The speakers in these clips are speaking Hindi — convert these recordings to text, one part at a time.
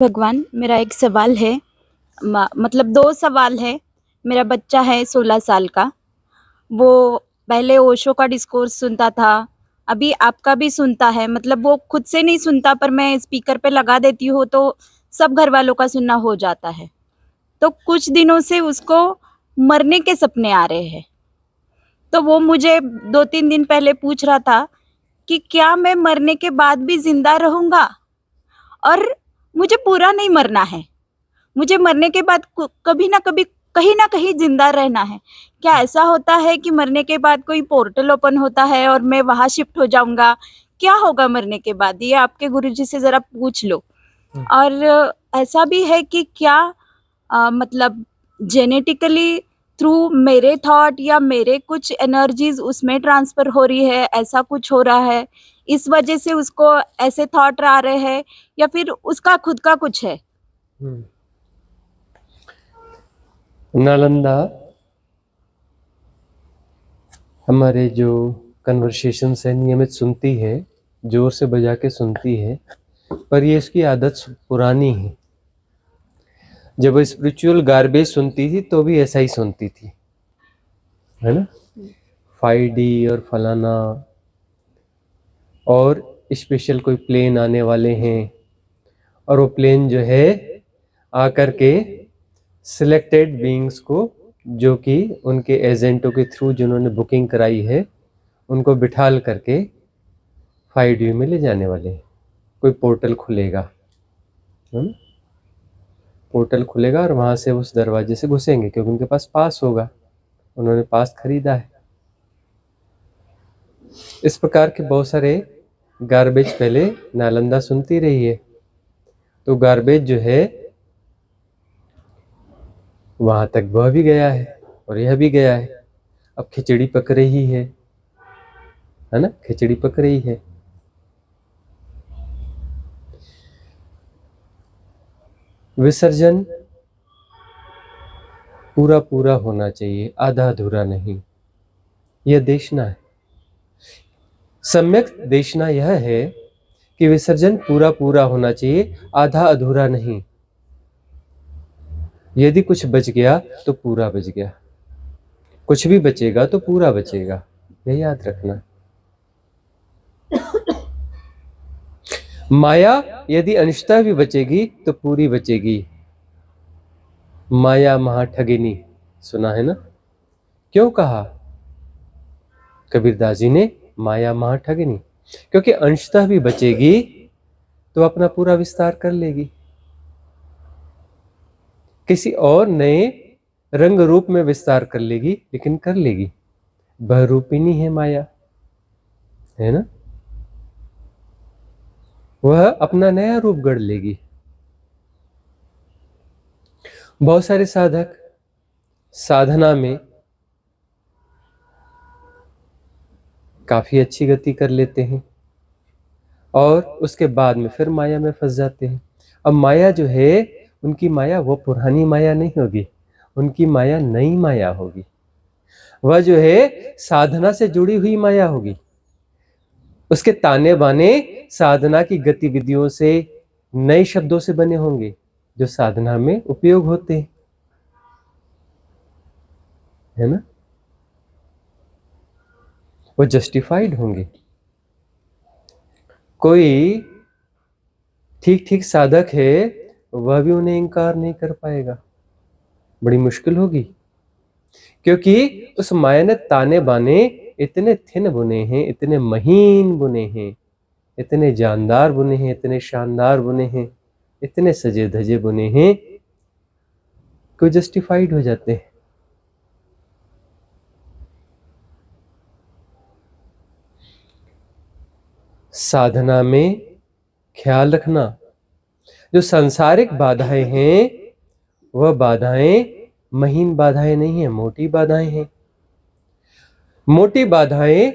भगवान, मेरा एक सवाल है। मतलब 2 सवाल है। मेरा बच्चा है 16 साल का। वो पहले ओशो का डिस्कोर्स सुनता था, अभी आपका भी सुनता है। मतलब वो खुद से नहीं सुनता, पर मैं स्पीकर पे लगा देती हूँ तो सब घरवालों का सुनना हो जाता है। तो कुछ दिनों से उसको मरने के सपने आ रहे हैं। तो वो मुझे 2-3 दिन पहले पूछ रहा था कि क्या मैं मरने के बाद भी ज़िंदा रहूँगा? और मुझे पूरा नहीं मरना है। मुझे मरने के बाद कभी ना कभी कहीं ना कहीं जिंदा रहना है। क्या ऐसा होता है कि मरने के बाद कोई पोर्टल ओपन होता है और मैं वहां शिफ्ट हो जाऊंगा? क्या होगा मरने के बाद? ये आपके गुरुजी से जरा पूछ लो। और ऐसा भी है कि क्या मतलब जेनेटिकली थ्रू मेरे थॉट या मेरे कुछ एनर्जीज उसमें ट्रांसफर हो रही है, ऐसा कुछ हो रहा है, इस वजह से उसको ऐसे थॉट आ रहे हैं, या फिर उसका खुद का कुछ है? नालंदा हमारे जो कन्वर्सेशंस है नियमित सुनती है, जोर से बजा के सुनती है, पर ये इसकी आदत पुरानी है। जब वो स्पिरिचुअल गार्बेज सुनती थी तो भी ऐसा ही सुनती थी, है ना। 5D और फलाना, और स्पेशल कोई प्लेन आने वाले हैं, और वो प्लेन जो है आकर के सिलेक्टेड बीइंग्स को, जो कि उनके एजेंटों के थ्रू जिन्होंने बुकिंग कराई है, उनको बिठाल करके 5D में ले जाने वाले हैं। कोई पोर्टल खुलेगा, है ना? पोर्टल खुलेगा और वहां से उस दरवाजे से घुसेंगे, क्योंकि उनके पास पास होगा, उन्होंने पास खरीदा है। इस प्रकार के बहुत सारे गार्बेज पहले नालंदा सुनती रही है। तो गार्बेज जो है वहां तक वह भी गया है और यह भी गया है। अब खिचड़ी पक रही है ना, खिचड़ी पक रही है। विसर्जन पूरा पूरा होना चाहिए, आधा अधूरा नहीं। यह देशना है। सम्यक देशना यह है कि विसर्जन पूरा पूरा होना चाहिए, आधा अधूरा नहीं। यदि कुछ बच गया तो पूरा बच गया, कुछ भी बचेगा तो पूरा बचेगा, यह याद रखना। माया यदि अंशतः भी बचेगी तो पूरी बचेगी। माया महाठगिनी सुना है ना? क्यों कहा कबीरदास जी ने माया महाठगिनी? क्योंकि अंशतः भी बचेगी तो अपना पूरा विस्तार कर लेगी, किसी और नए रंग रूप में विस्तार कर लेगी, लेकिन कर लेगी। बहुरूपिणी है माया, है ना। वह अपना नया रूप गढ़ लेगी। बहुत सारे साधक साधना में काफी अच्छी गति कर लेते हैं और उसके बाद में फिर माया में फंस जाते हैं। अब माया जो है, उनकी माया वो पुरानी माया नहीं होगी, उनकी माया नई माया होगी। वह जो है साधना से जुड़ी हुई माया होगी। उसके ताने बाने साधना की गतिविधियों से, नए शब्दों से बने होंगे जो साधना में उपयोग होते हैं, है ना। वो जस्टिफाइड होंगे। कोई ठीक ठीक साधक है, वह भी उन्हें इंकार नहीं कर पाएगा, बड़ी मुश्किल होगी। क्योंकि उस माया ने ताने बाने इतने थिन बुने हैं, इतने महीन बुने हैं, इतने जानदार बुने हैं, इतने शानदार बुने हैं, इतने सजे धजे बुने हैं कि वो जस्टिफाइड हो जाते हैं। साधना में ख्याल रखना, जो सांसारिक बाधाएं हैं वह बाधाएं महीन बाधाएं नहीं है, मोटी बाधाएं हैं। मोटी बाधाएं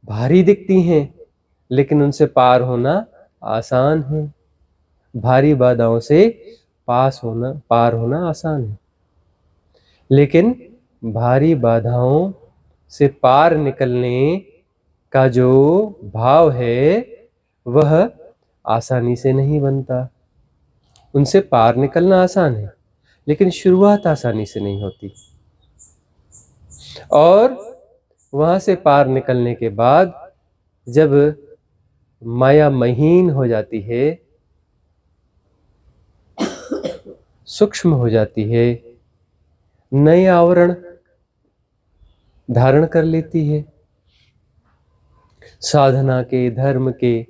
भारी दिखती हैं, लेकिन उनसे पार होना आसान है। भारी बाधाओं से पार होना आसान है, लेकिन भारी बाधाओं से पार निकलने का जो भाव है वह आसानी से नहीं बनता। उनसे पार निकलना आसान है, लेकिन शुरुआत आसानी से नहीं होती। और वहां से पार निकलने के बाद जब माया महीन हो जाती है, सूक्ष्म हो जाती है, नए आवरण धारण कर लेती है, साधना के, धर्म के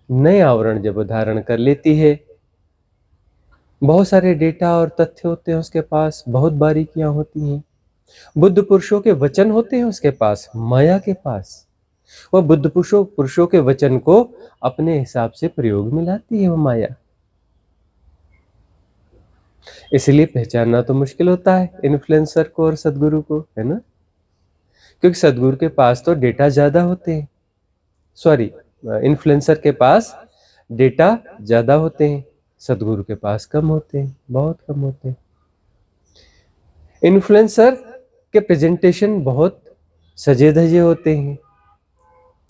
नए आवरण जब वो धारण कर लेती है, बहुत सारे डेटा और तथ्य होते हैं उसके पास, बहुत बारीकियां होती हैं, बुद्ध पुरुषों के वचन होते हैं उसके पास, माया के पास। वह बुद्ध पुरुषों के वचन को अपने हिसाब से प्रयोग में लाती है वो माया। इसलिए पहचानना तो मुश्किल होता है इन्फ्लुएंसर को और सदगुरु को, है ना? क्योंकि सदगुरु के पास तो डेटा ज्यादा होते हैं, सॉरी, इन्फ्लुएंसर के पास डेटा ज्यादा होते हैं, सदगुरु के पास कम होते हैं, बहुत कम होते हैं। इन्फ्लुएंसर के प्रेजेंटेशन बहुत सजे धजे होते हैं,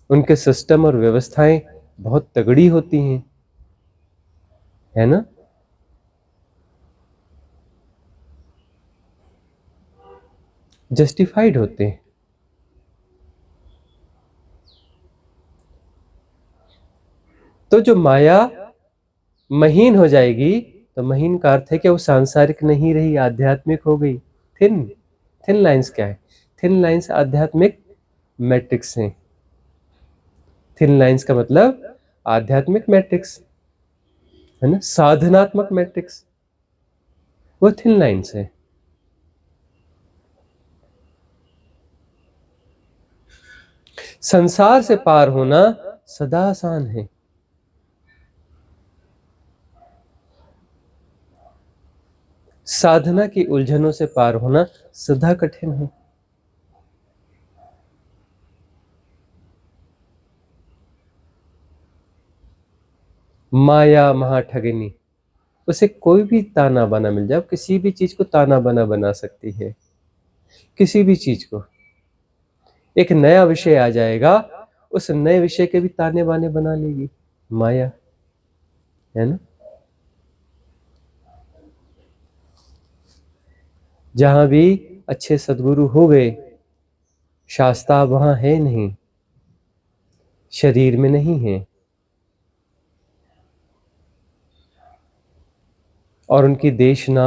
उनके सिस्टम और व्यवस्थाएं बहुत तगड़ी होती हैं, है ना? जस्टिफाइड होते हैं। तो जो माया महीन हो जाएगी, तो महीन का अर्थ है कि वो सांसारिक नहीं रही, आध्यात्मिक हो गई। थिन थिन लाइंस क्या है? थिन लाइंस आध्यात्मिक मैट्रिक्स हैं। थिन लाइंस का मतलब आध्यात्मिक मैट्रिक्स, है ना, साधनात्मक मैट्रिक्स, वो थिन लाइंस है। संसार से पार होना सदा आसान है, साधना की उलझनों से पार होना सदा कठिन है। माया महाठगिनी, उसे कोई भी ताना बाना मिल जाए, किसी भी चीज को ताना बाना बना सकती है, किसी भी चीज को। एक नया विषय आ जाएगा, उस नए विषय के भी ताने बाने बना लेगी माया, है ना? जहां भी अच्छे सदगुरु हो गए, शास्ता वहां है नहीं, शरीर में नहीं है, और उनकी देशना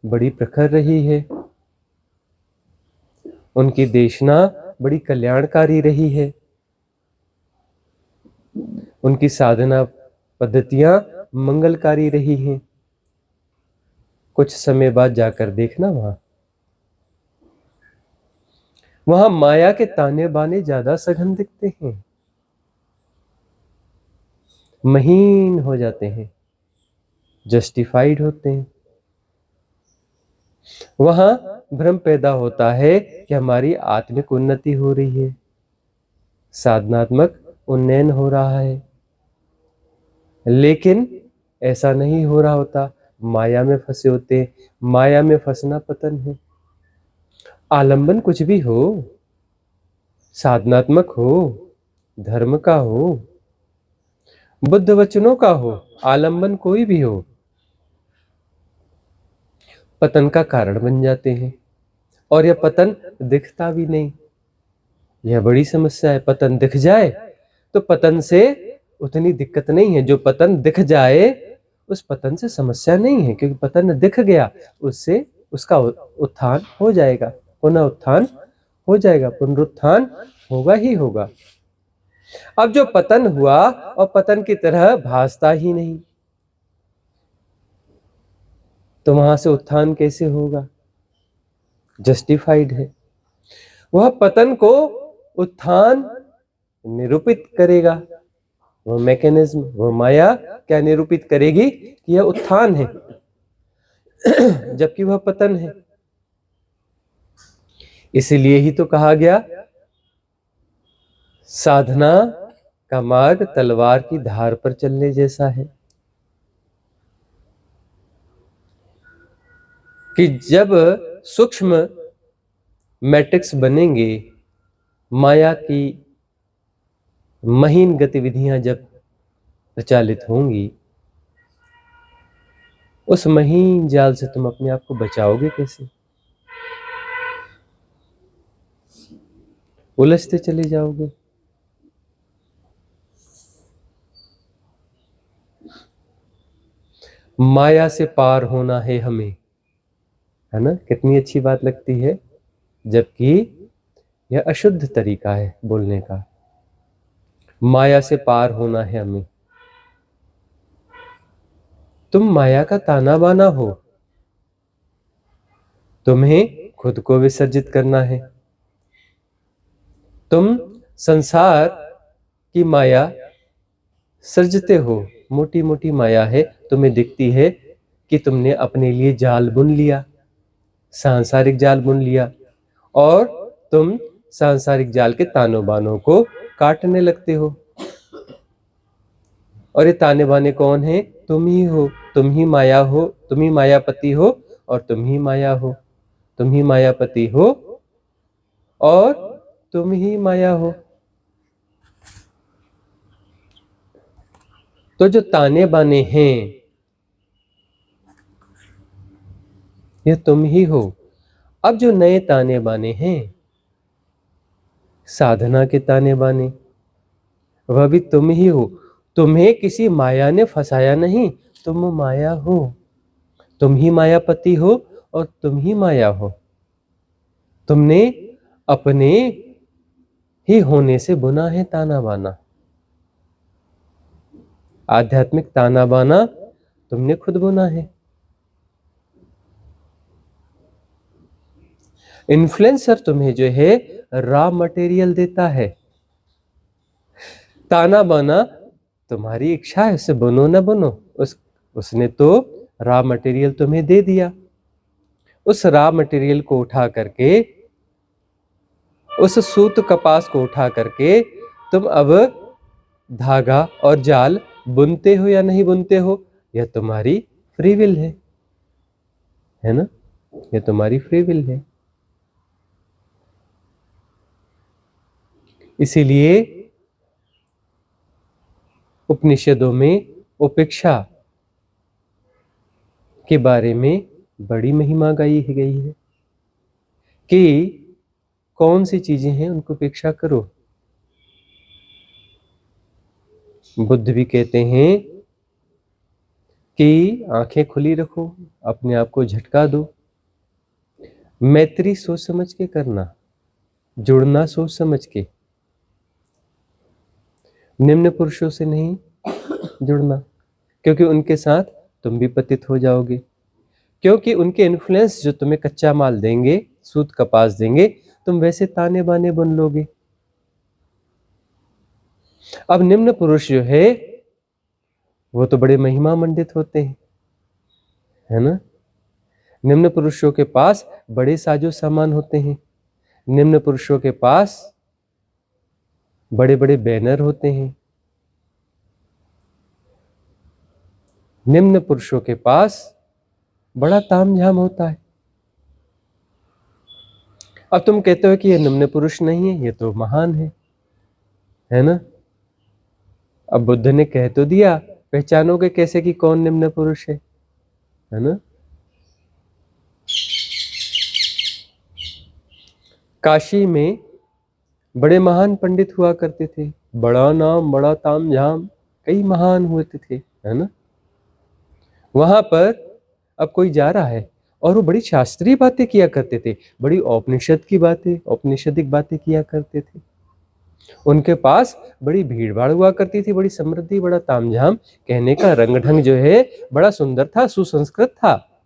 बड़ी प्रखर रही है, उनकी देशना बड़ी कल्याणकारी रही है, उनकी साधना पद्धतियां मंगलकारी रही हैं। कुछ समय बाद जाकर देखना, वहां माया के ताने बाने ज्यादा सघन दिखते हैं, महीन हो जाते हैं, जस्टिफाइड होते हैं। वहां भ्रम पैदा होता है कि हमारी आत्मिक उन्नति हो रही है, साधनात्मक उन्नयन हो रहा है, लेकिन ऐसा नहीं हो रहा होता। माया में फंसे होते हैं। माया में फंसना पतन है। आलंबन कुछ भी हो, साधनात्मक हो, धर्म का हो, बुद्ध वचनों का हो, आलंबन कोई भी हो, पतन का कारण बन जाते हैं। और यह पतन दिखता भी नहीं, यह बड़ी समस्या है। पतन दिख जाए तो पतन से उतनी दिक्कत नहीं है, जो पतन दिख जाए उस पतन से समस्या नहीं है, क्योंकि पतन दिख गया, उससे उसका उत्थान हो जाएगा, पुनः उत्थान हो जाएगा, पुनरुत्थान होगा ही होगा। अब जो पतन हुआ और पतन की तरह भासता ही नहीं, तो वहां से उत्थान कैसे होगा? जस्टिफाइड है। वह पतन को उत्थान निरूपित करेगा, वह मैकेनिज्म, वह माया क्या निरूपित करेगी कि यह उत्थान है, जबकि वह पतन है। इसीलिए ही तो कहा गया, साधना का मार्ग तलवार की धार पर चलने जैसा है, कि जब सूक्ष्म मैट्रिक्स बनेंगे, माया की महीन गतिविधियां जब प्रचालित होंगी, उस महीन जाल से तुम अपने आप को बचाओगे कैसे? उलझते चले जाओगे। माया से पार होना है हमें, है ना? कितनी अच्छी बात लगती है, जबकि यह अशुद्ध तरीका है बोलने का। माया से पार होना है हमें। तुम माया का ताना बाना हो, तुम्हें खुद को विसर्जित करना है। तुम संसार की माया सृजते हो, मोटी मोटी माया है, तुम्हें दिखती है कि तुमने अपने लिए जाल बुन लिया, सांसारिक जाल बुन लिया, और तुम सांसारिक जाल के तानों बानों को काटने लगते हो। और ये ताने बाने कौन है? तुम ही हो, तुम ही माया हो, तुम ही मायापति हो, और तुम ही माया हो, तुम ही मायापति हो, और तुम ही माया हो। तो जो ताने बाने हैं ये तुम ही हो। अब जो नए ताने बाने हैं, साधना के ताने बाने, वह भी तुम ही हो। तुम्हें किसी माया ने फंसाया नहीं, तुम माया हो, तुम ही मायापति हो, और तुम ही माया हो। तुमने अपने ही होने से बुना है ताना बाना। आध्यात्मिक ताना बाना तुमने खुद बुना है। इन्फ्लुएंसर तुम्हें जो है रॉ मटेरियल देता है। ताना बाना तुम्हारी इच्छा है, उसे बनो ना बनो, उसने तो रॉ मटेरियल तुम्हें दे दिया। उस रॉ मटेरियल को उठा करके, उस सूत कपास को उठा करके तुम अब धागा और जाल बुनते हो या नहीं बुनते हो, यह तुम्हारी फ्री विल है ना? यह तुम्हारी फ्री विल है। इसीलिए उपनिषदों में उपेक्षा के बारे में बड़ी महिमा गाई गई है कि कौन सी चीजें हैं उनको उपेक्षा करो। बुद्ध भी कहते हैं कि आंखें खुली रखो, अपने आप को झटका दो, मैत्री सोच समझ के करना, जुड़ना सोच समझ के, निम्न पुरुषों से नहीं जुड़ना, क्योंकि उनके साथ तुम भी पतित हो जाओगे। क्योंकि उनके इन्फ्लुएंस जो तुम्हें कच्चा माल देंगे, सूत कपास देंगे, तुम वैसे ताने बाने बन लोगे। अब निम्न पुरुष जो है वो तो बड़े महिमा मंडित होते हैं, है ना? निम्न पुरुषों के पास बड़े साजो सामान होते हैं, निम्न पुरुषों के पास बड़े बड़े बैनर होते हैं, निम्न पुरुषों के पास बड़ा तामझाम होता है। अब तुम कहते हो कि ये निम्न पुरुष नहीं है, ये तो महान है ना? अब बुद्ध ने कह तो दिया, पहचानोगे कैसे कि कौन निम्न पुरुष है ना? काशी में बड़े महान पंडित हुआ करते थे, बड़ा नाम, बड़ा तामझाम, कई महान हुए थे, है ना? वहां पर अब कोई जा रहा है और वो बड़ी शास्त्रीय बातें किया करते थे, बड़ी औपनिषद की बातें, औपनिषदिक बातें किया करते थे। उनके पास बड़ी भीड़ भाड़ हुआ करती थी, बड़ी समृद्धि, बड़ा तामझाम, कहने का रंग ढंग जो है बड़ा सुंदर था, सुसंस्कृत था।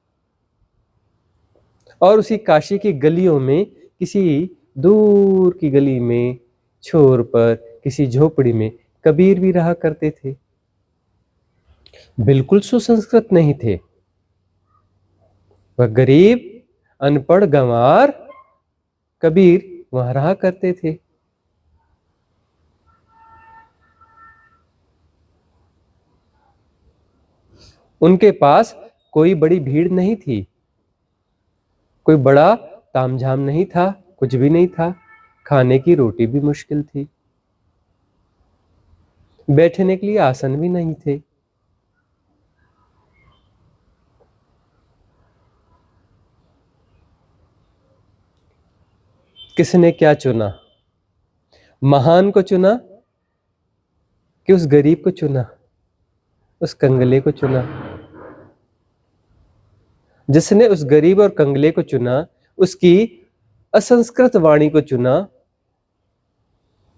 और उसी काशी की गलियों में, किसी दूर की गली में, छोर पर, किसी झोपड़ी में कबीर भी रहा करते थे। बिल्कुल सुसंस्कृत नहीं थे, वह गरीब, अनपढ़, गंवार कबीर वहां रहा करते थे। उनके पास कोई बड़ी भीड़ नहीं थी, कोई बड़ा तामझाम नहीं था, कुछ भी नहीं था, खाने की रोटी भी मुश्किल थी, बैठने के लिए आसन भी नहीं थे। किसने क्या चुना? महान को चुना कि उस गरीब को चुना, उस कंगले को चुना? जिसने उस गरीब और कंगले को चुना, उसकी असंस्कृत वाणी को चुना,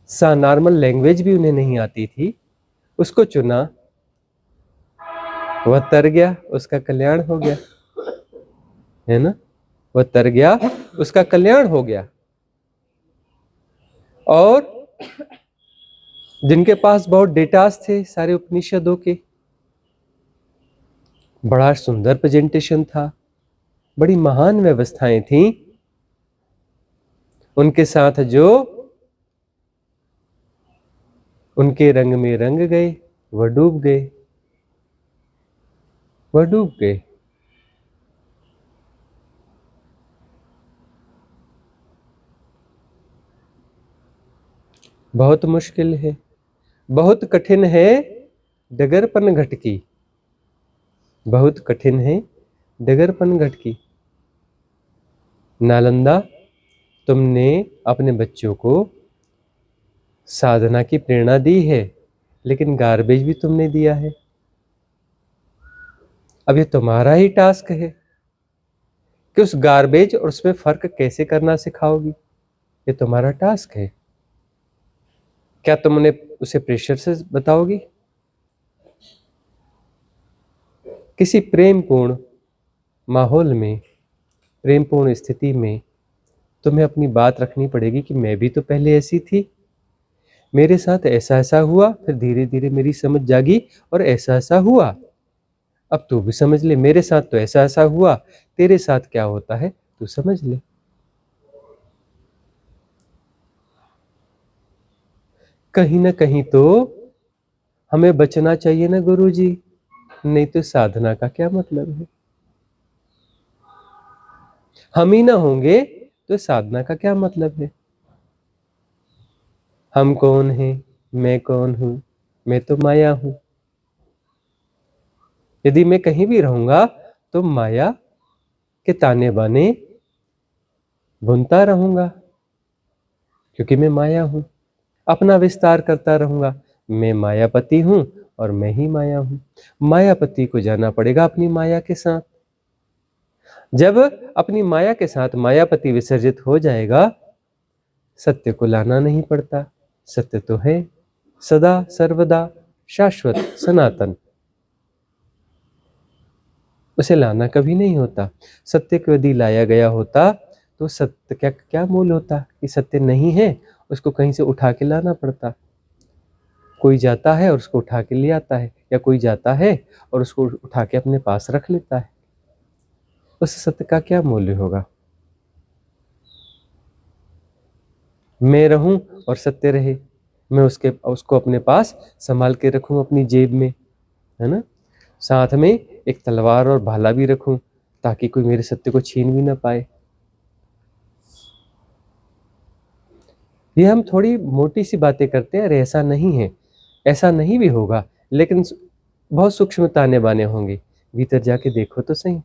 सा नॉर्मल लैंग्वेज भी उन्हें नहीं आती थी, उसको चुना, वह तर गया, उसका कल्याण हो गया, है ना? वह तर गया, उसका कल्याण हो गया। और जिनके पास बहुत डेटास थे सारे उपनिषदों के, बड़ा सुंदर प्रेजेंटेशन था, बड़ी महान व्यवस्थाएं थी, उनके साथ जो उनके रंग में रंग गए, वह डूब गए, वह डूब गए। बहुत मुश्किल है, बहुत कठिन है डगरपन घटकी, बहुत कठिन है डगरपन घटकी। नालंदा, तुमने अपने बच्चों को साधना की प्रेरणा दी है, लेकिन गार्बेज भी तुमने दिया है। अब ये तुम्हारा ही टास्क है कि उस गार्बेज और उसमें फर्क कैसे करना सिखाओगी। ये तुम्हारा टास्क है। क्या तुम उन्हें उसे प्रेशर से बताओगी? किसी प्रेमपूर्ण माहौल में, प्रेमपूर्ण स्थिति में तुम्हें अपनी बात रखनी पड़ेगी कि मैं भी तो पहले ऐसी थी, मेरे साथ ऐसा ऐसा हुआ, फिर धीरे धीरे मेरी समझ जागी और ऐसा ऐसा हुआ। अब तू भी समझ ले, मेरे साथ तो ऐसा ऐसा हुआ, तेरे साथ क्या होता है तू समझ ले। कहीं ना कहीं तो हमें बचना चाहिए ना गुरुजी, नहीं तो साधना का क्या मतलब है? हम ही ना होंगे तो साधना का क्या मतलब है? हम कौन हैं? मैं कौन हूं? मैं तो माया हूं। यदि मैं कहीं भी रहूंगा तो माया के ताने बाने बुनता रहूंगा, क्योंकि मैं माया हूं। अपना विस्तार करता रहूंगा, मैं मायापति हूं और मैं ही माया हूं। मायापति को जाना पड़ेगा अपनी माया के साथ। जब अपनी माया के साथ मायापति विसर्जित हो जाएगा, सत्य को लाना नहीं पड़ता। सत्य तो है सदा सर्वदा शाश्वत सनातन, उसे लाना कभी नहीं होता। सत्य को यदि लाया गया होता तो सत्य क्या क्या मूल होता कि सत्य नहीं है, उसको कहीं से उठा के लाना पड़ता। कोई जाता है और उसको उठा के ले आता है, या कोई जाता है और उसको उठा के अपने पास रख लेता है। उस सत्य का क्या मूल्य होगा? मैं रहूं और सत्य रहे, मैं उसको अपने पास संभाल के रखूं अपनी जेब में, है ना? साथ में एक तलवार और भाला भी रखूं ताकि कोई मेरे सत्य को छीन भी ना पाए। ये हम थोड़ी मोटी सी बातें करते हैं, अरे ऐसा नहीं है, ऐसा नहीं भी होगा, लेकिन बहुत सूक्ष्म ताने बाने होंगे। भीतर जाके देखो तो सही।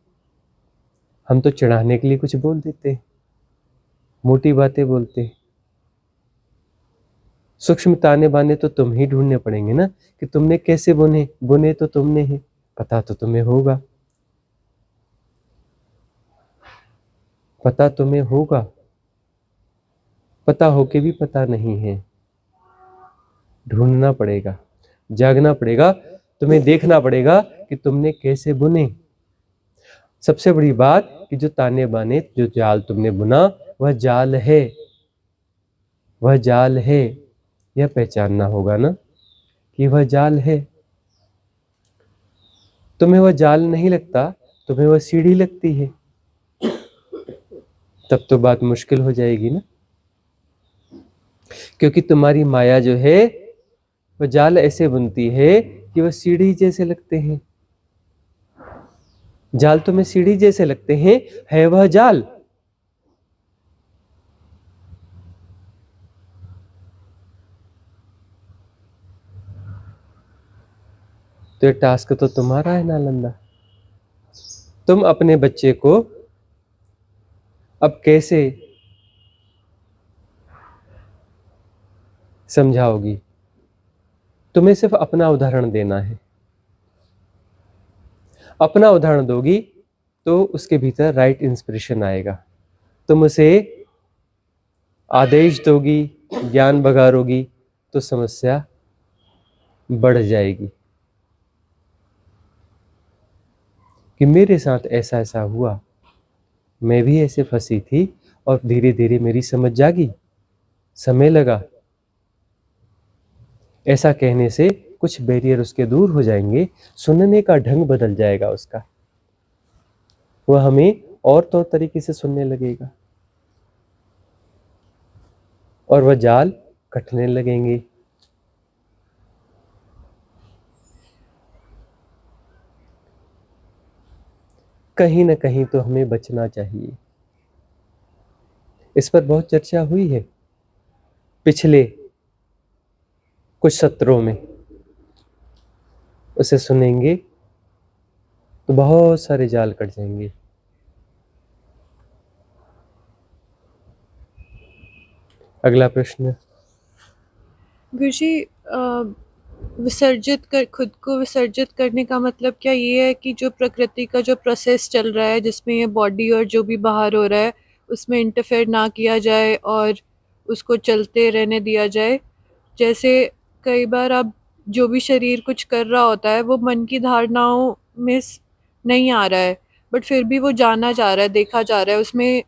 हम तो चढ़ाने के लिए कुछ बोल देते हैं, मोटी बातें बोलते हैं। सूक्ष्म ताने बाने तो तुम ही ढूंढने पड़ेंगे ना, कि तुमने कैसे बुने। बुने तो तुमने ही, पता तो तुम्हें होगा, पता तुम्हें होगा। पता होके भी पता नहीं है, ढूंढना पड़ेगा, जागना पड़ेगा, तुम्हें देखना पड़ेगा कि तुमने कैसे बुने। सबसे बड़ी बात कि जो ताने बाने, जो जाल तुमने बुना, वह जाल है, वह जाल है। यह पहचानना होगा ना कि वह जाल है। तुम्हें वह जाल नहीं लगता, तुम्हें वह सीढ़ी लगती है, तब तो बात मुश्किल हो जाएगी ना। क्योंकि तुम्हारी माया जो है वह जाल ऐसे बुनती है कि वह सीढ़ी जैसे लगते हैं। जाल तुम्हें सीढ़ी जैसे लगते हैं, है वह जाल। तो ये टास्क तो तुम्हारा है नालंदा। तुम अपने बच्चे को अब कैसे समझाओगी। तुम्हें सिर्फ अपना उदाहरण देना है। अपना उदाहरण दोगी तो उसके भीतर राइट इंस्पिरेशन आएगा। तुम उसे आदेश दोगी, ज्ञान बघारोगी तो समस्या बढ़ जाएगी कि मेरे साथ ऐसा ऐसा हुआ, मैं भी ऐसे फंसी थी और धीरे धीरे मेरी समझ जागी, समय लगा। ऐसा कहने से कुछ बैरियर उसके दूर हो जाएंगे, सुनने का ढंग बदल जाएगा उसका, वह हमें और तौर तरीके से सुनने लगेगा और वह जाल कटने लगेंगे। कहीं ना कहीं तो हमें बचना चाहिए। इस पर बहुत चर्चा हुई है पिछले कुछ सत्रों में। उसे सुनेंगे तो बहुत सारे जाल कट जाएंगे। अगला प्रश्न। गुरुजी, खुद को विसर्जित करने का मतलब क्या ये है कि जो प्रकृति का जो प्रोसेस चल रहा है जिसमें ये बॉडी और जो भी बाहर हो रहा है उसमें इंटरफेयर ना किया जाए और उसको चलते रहने दिया जाए? जैसे कई बार अब जो भी शरीर कुछ कर रहा होता है वो मन की धारणाओं में नहीं आ रहा है, बट फिर भी वो जाना जा रहा है, देखा जा रहा है, उसमें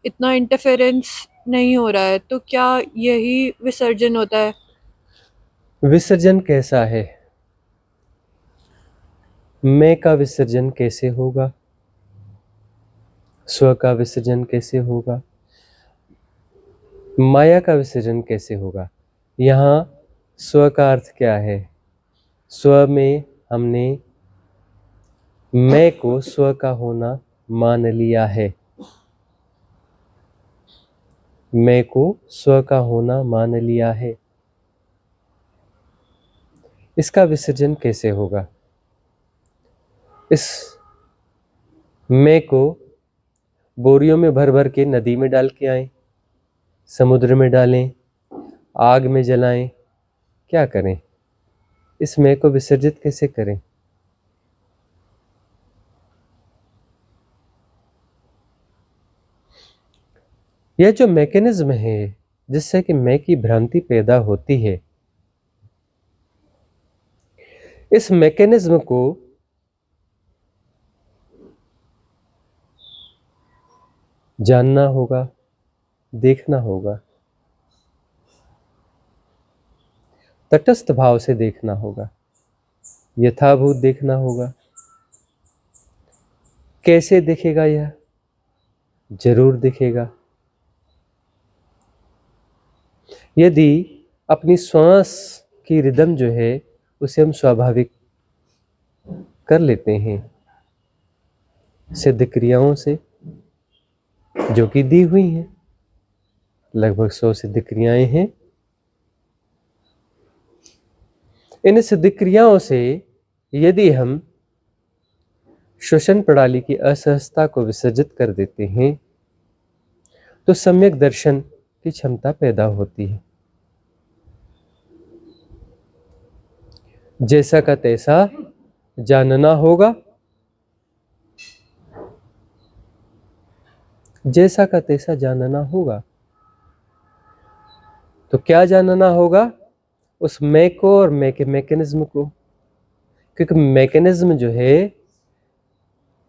इतना इंटरफेरेंस नहीं हो रहा है, तो क्या यही विसर्जन होता है? विसर्जन कैसा है? मैं का विसर्जन कैसे होगा? स्व का विसर्जन कैसे होगा? माया का विसर्जन कैसे होगा? यहाँ स्व का अर्थ क्या है? स्व में हमने मैं को स्व का होना मान लिया है। मैं को स्व का होना मान लिया है। इसका विसर्जन कैसे होगा? इस मैं को बोरियों में भर भर के नदी में डाल के आए, समुद्र में डालें, आग में जलाएं, क्या करें? इस मैं को विसर्जित कैसे करें? यह जो मैकेनिज्म है जिससे कि मैं की भ्रांति पैदा होती है, इस मैकेनिज्म को जानना होगा, देखना होगा, तटस्थ भाव से देखना होगा, यथाभूत देखना होगा। कैसे दिखेगा यह? जरूर दिखेगा यदि अपनी श्वास की रिदम जो है उसे हम स्वाभाविक कर लेते हैं सिद्ध क्रियाओं से जो कि दी हुई हैं। लगभग 100 सिद्ध क्रियाएं हैं। इन सिद्ध क्रियाओं से यदि हम श्वसन प्रणाली की असहजता को विसर्जित कर देते हैं तो सम्यक दर्शन की क्षमता पैदा होती है। जैसा का तैसा जानना होगा, जैसा का तैसा जानना होगा। तो क्या जानना होगा? उस मैं को और मैं के मैकेनिज्म को, क्योंकि मैकेनिज्म जो है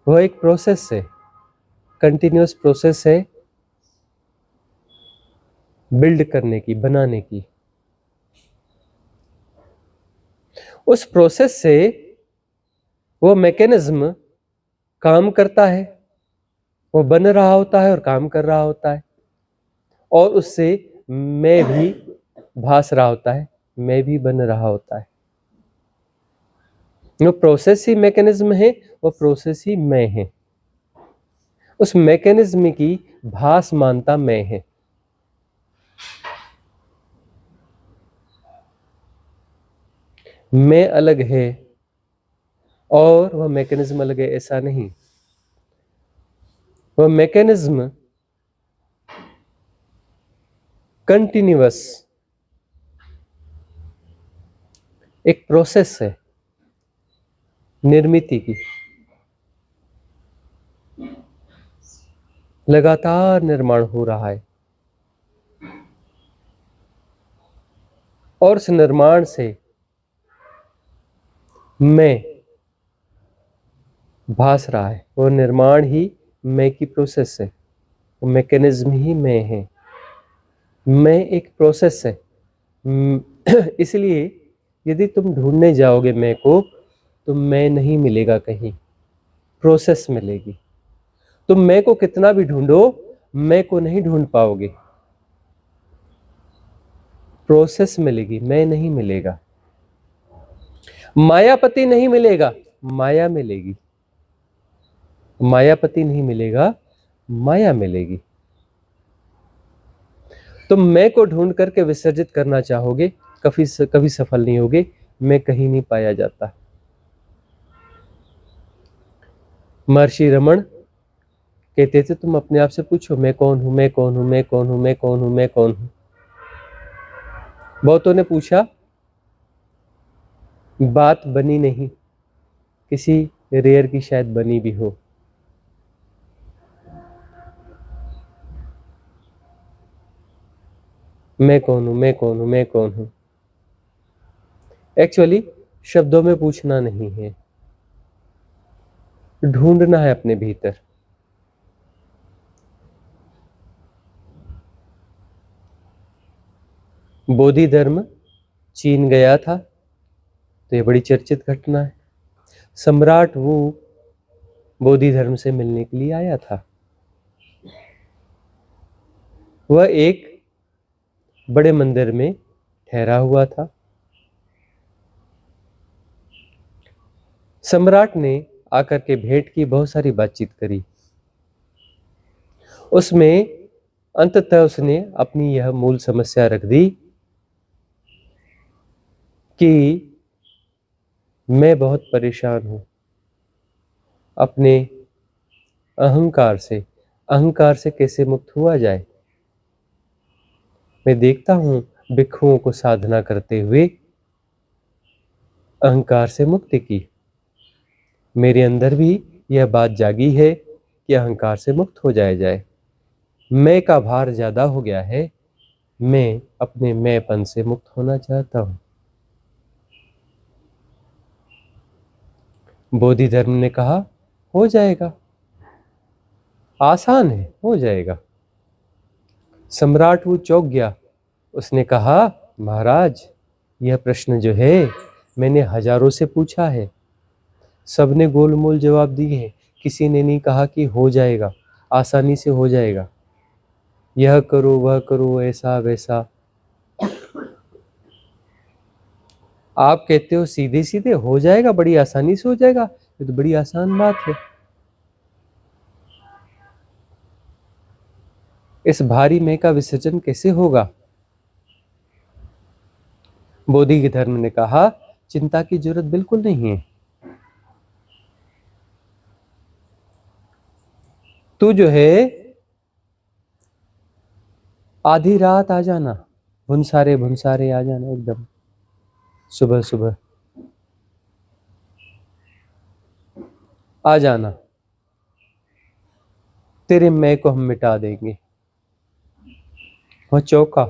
वह एक प्रोसेस है, कंटिन्यूअस प्रोसेस है बिल्ड करने की, बनाने की। उस प्रोसेस से वो मैकेनिज्म काम करता है, वो बन रहा होता है और काम कर रहा होता है, और उससे मैं भी भास रहा होता है, मैं भी बन रहा होता है। वो प्रोसेस ही मैकेनिज्म है, वो प्रोसेस ही मैं है। उस मैकेनिज्म की भास मानता मैं है। मैं अलग है और वह मैकेनिज्म अलग है, ऐसा नहीं। वह मैकेनिज्म कंटिन्यूअस एक प्रोसेस है निर्मिति की, लगातार निर्माण हो रहा है और उस निर्माण से मैं भास रहा है। वो निर्माण ही मैं की प्रोसेस है, वो मैकेनिज्म ही मैं है। मैं एक प्रोसेस है। इसलिए यदि तुम ढूंढने जाओगे मैं को तो मैं नहीं मिलेगा कहीं, प्रोसेस मिलेगी। तुम मैं को कितना भी ढूंढो मैं को नहीं ढूंढ पाओगे, प्रोसेस मिलेगी, मैं नहीं मिलेगा। मायापति नहीं मिलेगा, माया मिलेगी। मायापति नहीं मिलेगा, माया मिलेगी। तुम मैं को ढूंढ करके विसर्जित करना चाहोगे, कभी सफल नहीं होगे। मैं कहीं नहीं पाया जाता। महर्षि रमन कहते थे तुम अपने आप से पूछो मैं कौन हूं, मैं कौन हूं, मैं कौन हूं, मैं कौन हूं, मैं कौन हूं। बहुतों ने पूछा, बात बनी नहीं। किसी रेयर की शायद बनी भी हो। मैं कौन हूं, मैं कौन हूं, मैं कौन हूं। एक्चुअली शब्दों में पूछना नहीं है, ढूंढना है अपने भीतर। बोधि धर्म चीन गया था तो ये बड़ी चर्चित घटना है। सम्राट वो बोधि धर्म से मिलने के लिए आया था। वह एक बड़े मंदिर में ठहरा हुआ था। सम्राट ने आकर के भेंट की, बहुत सारी बातचीत करी। उसमें अंततः उसने अपनी यह मूल समस्या रख दी कि मैं बहुत परेशान हूं अपने अहंकार से। अहंकार से कैसे मुक्त हुआ जाए। मैं देखता हूं भिक्षुओं को साधना करते हुए अहंकार से मुक्ति की। मेरे अंदर भी यह बात जागी है कि अहंकार से मुक्त हो जाए। मैं का भार ज्यादा हो गया है। मैं अपने मैंपन से मुक्त होना चाहता हूं। बोधि धर्म ने कहा हो जाएगा, आसान है, हो जाएगा। सम्राट वो चौंक गया। उसने कहा महाराज, यह प्रश्न जो है मैंने हजारों से पूछा है, सबने गोलमोल जवाब दिए हैं। किसी ने नहीं कहा कि हो जाएगा, आसानी से हो जाएगा, यह करो वह करो ऐसा वैसा। आप कहते हो सीधे सीधे हो जाएगा, बड़ी आसानी से हो जाएगा। ये तो बड़ी आसान बात है। इस भारी मैं का विसर्जन कैसे होगा। बोधि धर्म ने कहा चिंता की जरूरत बिल्कुल नहीं है। तू जो है आधी रात आ जाना, भुनसारे भुनसारे आ जाना, एकदम सुबह सुबह आ जाना। तेरे मैं को हम मिटा देंगे। वह चौका।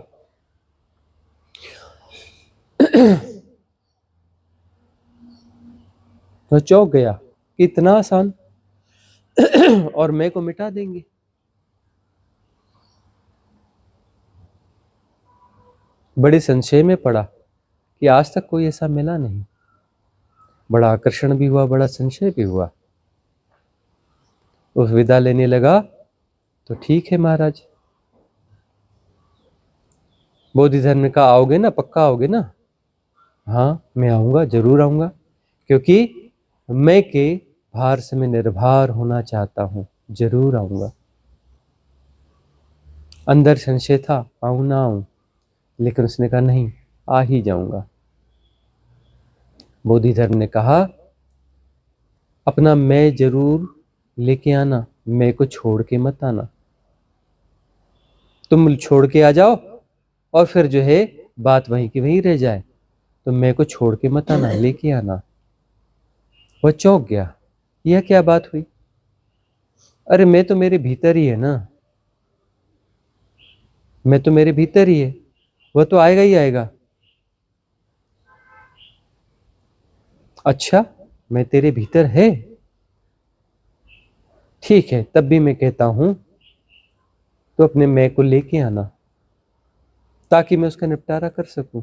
वह चौक गया, इतना आसान और मैं को मिटा देंगे। बड़े संशय में पड़ा कि आज तक कोई ऐसा मिला नहीं। बड़ा आकर्षण भी हुआ, बड़ा संशय भी हुआ। उस विदा लेने लगा तो ठीक है महाराज। बोधि धर्म ने कहा आओगे ना, पक्का आओगे ना। हाँ मैं आऊंगा, जरूर आऊंगा, क्योंकि मैं के भार से मैं निर्भर होना चाहता हूं, जरूर आऊंगा। अंदर संशय था आऊं ना आऊं, लेकिन उसने कहा नहीं, आ ही जाऊंगा। बोधि धर्म ने कहा अपना मैं जरूर लेके आना, मैं को छोड़ के मत आना। तुम छोड़ के आ जाओ और फिर जो है बात वहीं की वहीं रह जाए। तो मैं को छोड़ के मत आना, लेके आना। वह चौंक गया, यह क्या बात हुई? अरे मैं तो मेरे भीतर ही है ना, मैं तो मेरे भीतर ही है, वह तो आएगा ही आएगा। अच्छा, मैं तेरे भीतर है, ठीक है, तब भी मैं कहता हूं तो अपने मैं को लेके आना ताकि मैं उसका निपटारा कर सकूं।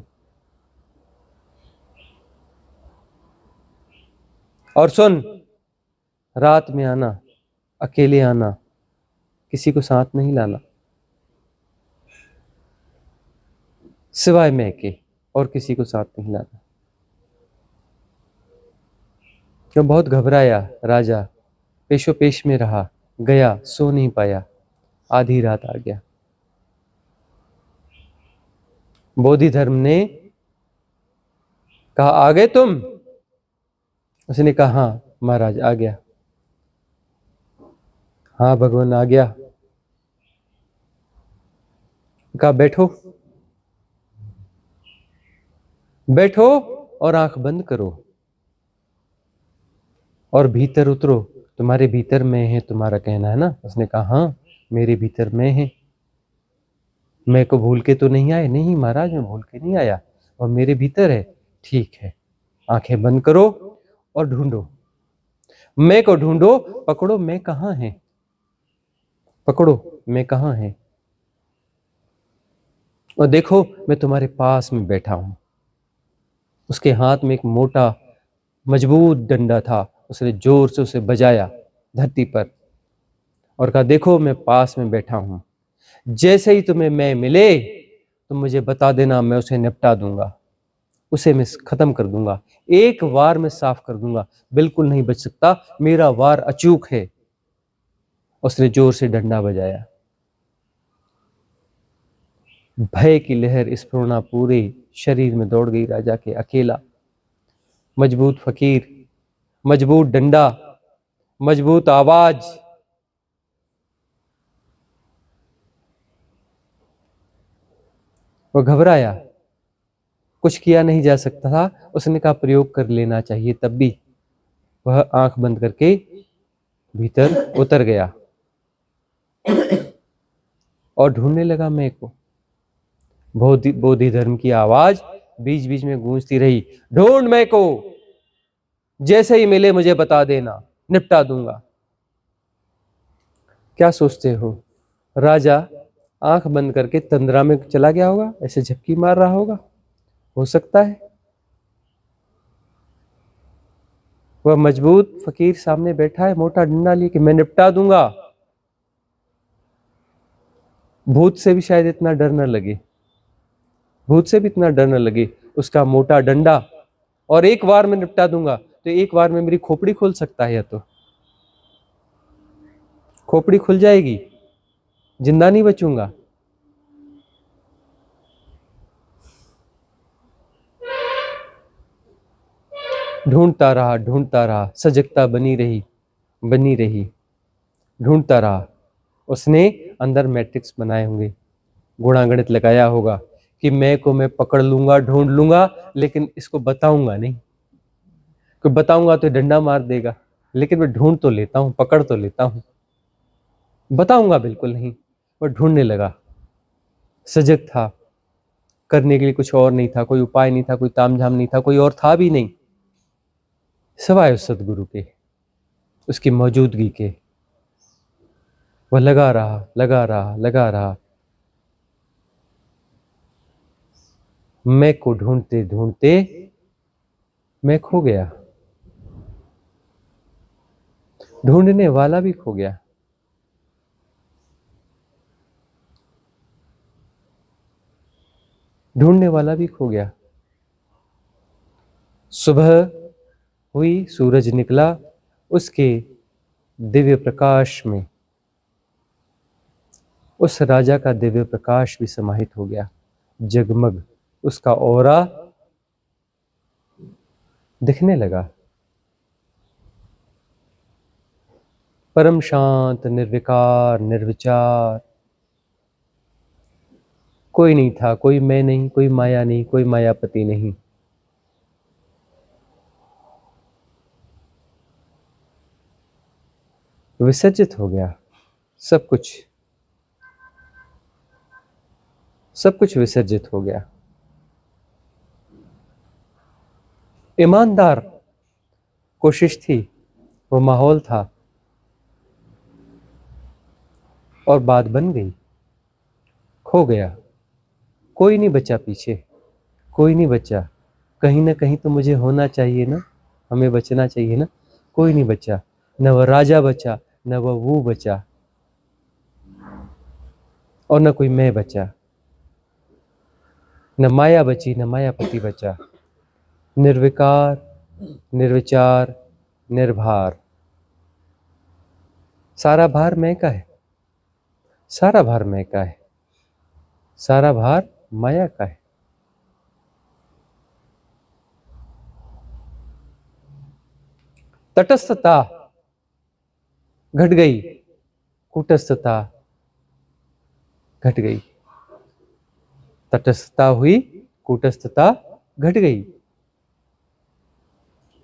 और सुन, रात में आना, अकेले आना, किसी को साथ नहीं लाना, सिवाय मैं के, और किसी को साथ नहीं लाना। क्यों? बहुत घबराया राजा, पेशो पेश में रहा, गया, सो नहीं पाया, आधी रात आ गया। बोधि धर्म ने कहा, आ गए तुम? उसने कहा, हाँ महाराज आ गया। हाँ भगवान आ गया। कहा, बैठो, बैठो और आंख बंद करो और भीतर उतरो। तुम्हारे भीतर मैं है, तुम्हारा कहना है ना? उसने कहा, हाँ मेरे भीतर मैं है। मैं को भूल के तो नहीं आए? नहीं महाराज, मैं भूल के नहीं आया, और मेरे भीतर है। ठीक है, आंखें बंद करो और ढूंढो, मैं को ढूंढो, पकड़ो मैं कहाँ है, पकड़ो मैं कहाँ है, और देखो मैं तुम्हारे पास में बैठा हूं। उसके हाथ में एक मोटा मजबूत डंडा था, उसने जोर से उसे बजाया धरती पर और कहा, देखो मैं पास में बैठा हूं, जैसे ही तुम्हें मैं मिले तो मुझे बता देना, मैं उसे निपटा दूंगा, उसे मैं खत्म कर दूंगा, एक वार में साफ कर दूंगा, बिल्कुल नहीं बच सकता, मेरा वार अचूक है। उसने जोर से डंडा बजाया, भय की लहर स्फुरना पूरे शरीर में दौड़ गई राजा के। अकेला, मजबूत फकीर, मजबूत डंडा, मजबूत आवाज। वो घबराया, कुछ किया नहीं जा सकता था। उसने कहा, प्रयोग कर लेना चाहिए। तब भी वह आंख बंद करके भीतर उतर गया और ढूंढने लगा मैं को। बोधि धर्म की आवाज बीच बीच में गूंजती रही, ढूंढ मैं को, जैसे ही मिले मुझे बता देना, निपटा दूंगा। क्या सोचते हो? राजा आंख बंद करके तंद्रा में चला गया होगा, ऐसे झपकी मार रहा होगा, हो सकता है। वह मजबूत फकीर सामने बैठा है, मोटा डंडा लेके, मैं निपटा दूंगा। भूत से भी शायद इतना डर न लगे, भूत से भी इतना डर न लगे, उसका मोटा डंडा, और एक बार में निपटा दूंगा। तो एक बार में मेरी खोपड़ी खुल सकता है, या तो खोपड़ी खुल जाएगी, जिंदा नहीं बचूंगा। ढूंढता रहा, सजगता बनी रही, ढूंढता रहा। उसने अंदर मैट्रिक्स बनाए होंगे, गुणागणित लगाया होगा कि मैं को मैं पकड़ लूंगा, ढूंढ लूंगा, लेकिन इसको बताऊंगा नहीं, कि बताऊंगा तो डंडा मार देगा। लेकिन मैं ढूंढ तो लेता हूं, पकड़ तो लेता हूं, बताऊंगा बिल्कुल नहीं। वह ढूंढने लगा, सजग था, करने के लिए कुछ और नहीं था, कोई उपाय नहीं था, कोई तामझाम नहीं था, कोई और था भी नहीं सिवाय उस सदगुरु के, उसकी मौजूदगी के। वह लगा रहा, मैं को ढूंढते ढूंढते मैं खो गया, ढूंढने वाला भी खो गया। ढूंढने वाला भी खो गया। सुबह हुई, सूरज निकला, उसके दिव्य प्रकाश में उस राजा का दिव्य प्रकाश भी समाहित हो गया, जगमग उसका ऑरा दिखने लगा। परम शांत, निर्विकार, निर्विचार, कोई नहीं था, कोई मैं नहीं, कोई माया नहीं, कोई मायापति नहीं, विसर्जित हो गया, सब कुछ विसर्जित हो गया। ईमानदार कोशिश थी, वो माहौल था, और बात बन गई, खो गया। कोई नहीं बचा पीछे, कोई नहीं बचा। कहीं ना कहीं तो मुझे होना चाहिए ना, हमें बचना चाहिए ना। कोई नहीं बचा, न वह राजा बचा, न वह वो बचा, और न कोई मैं बचा। न माया बची, न मायापति बचा। निर्विकार, निर्विचार, निर्भार। सारा भार मैं का है, सारा भार मैं का है, सारा भार माया का है। तटस्थता घट गई, कूटस्थता घट गई। तटस्थता हुई, कूटस्थता घट गई।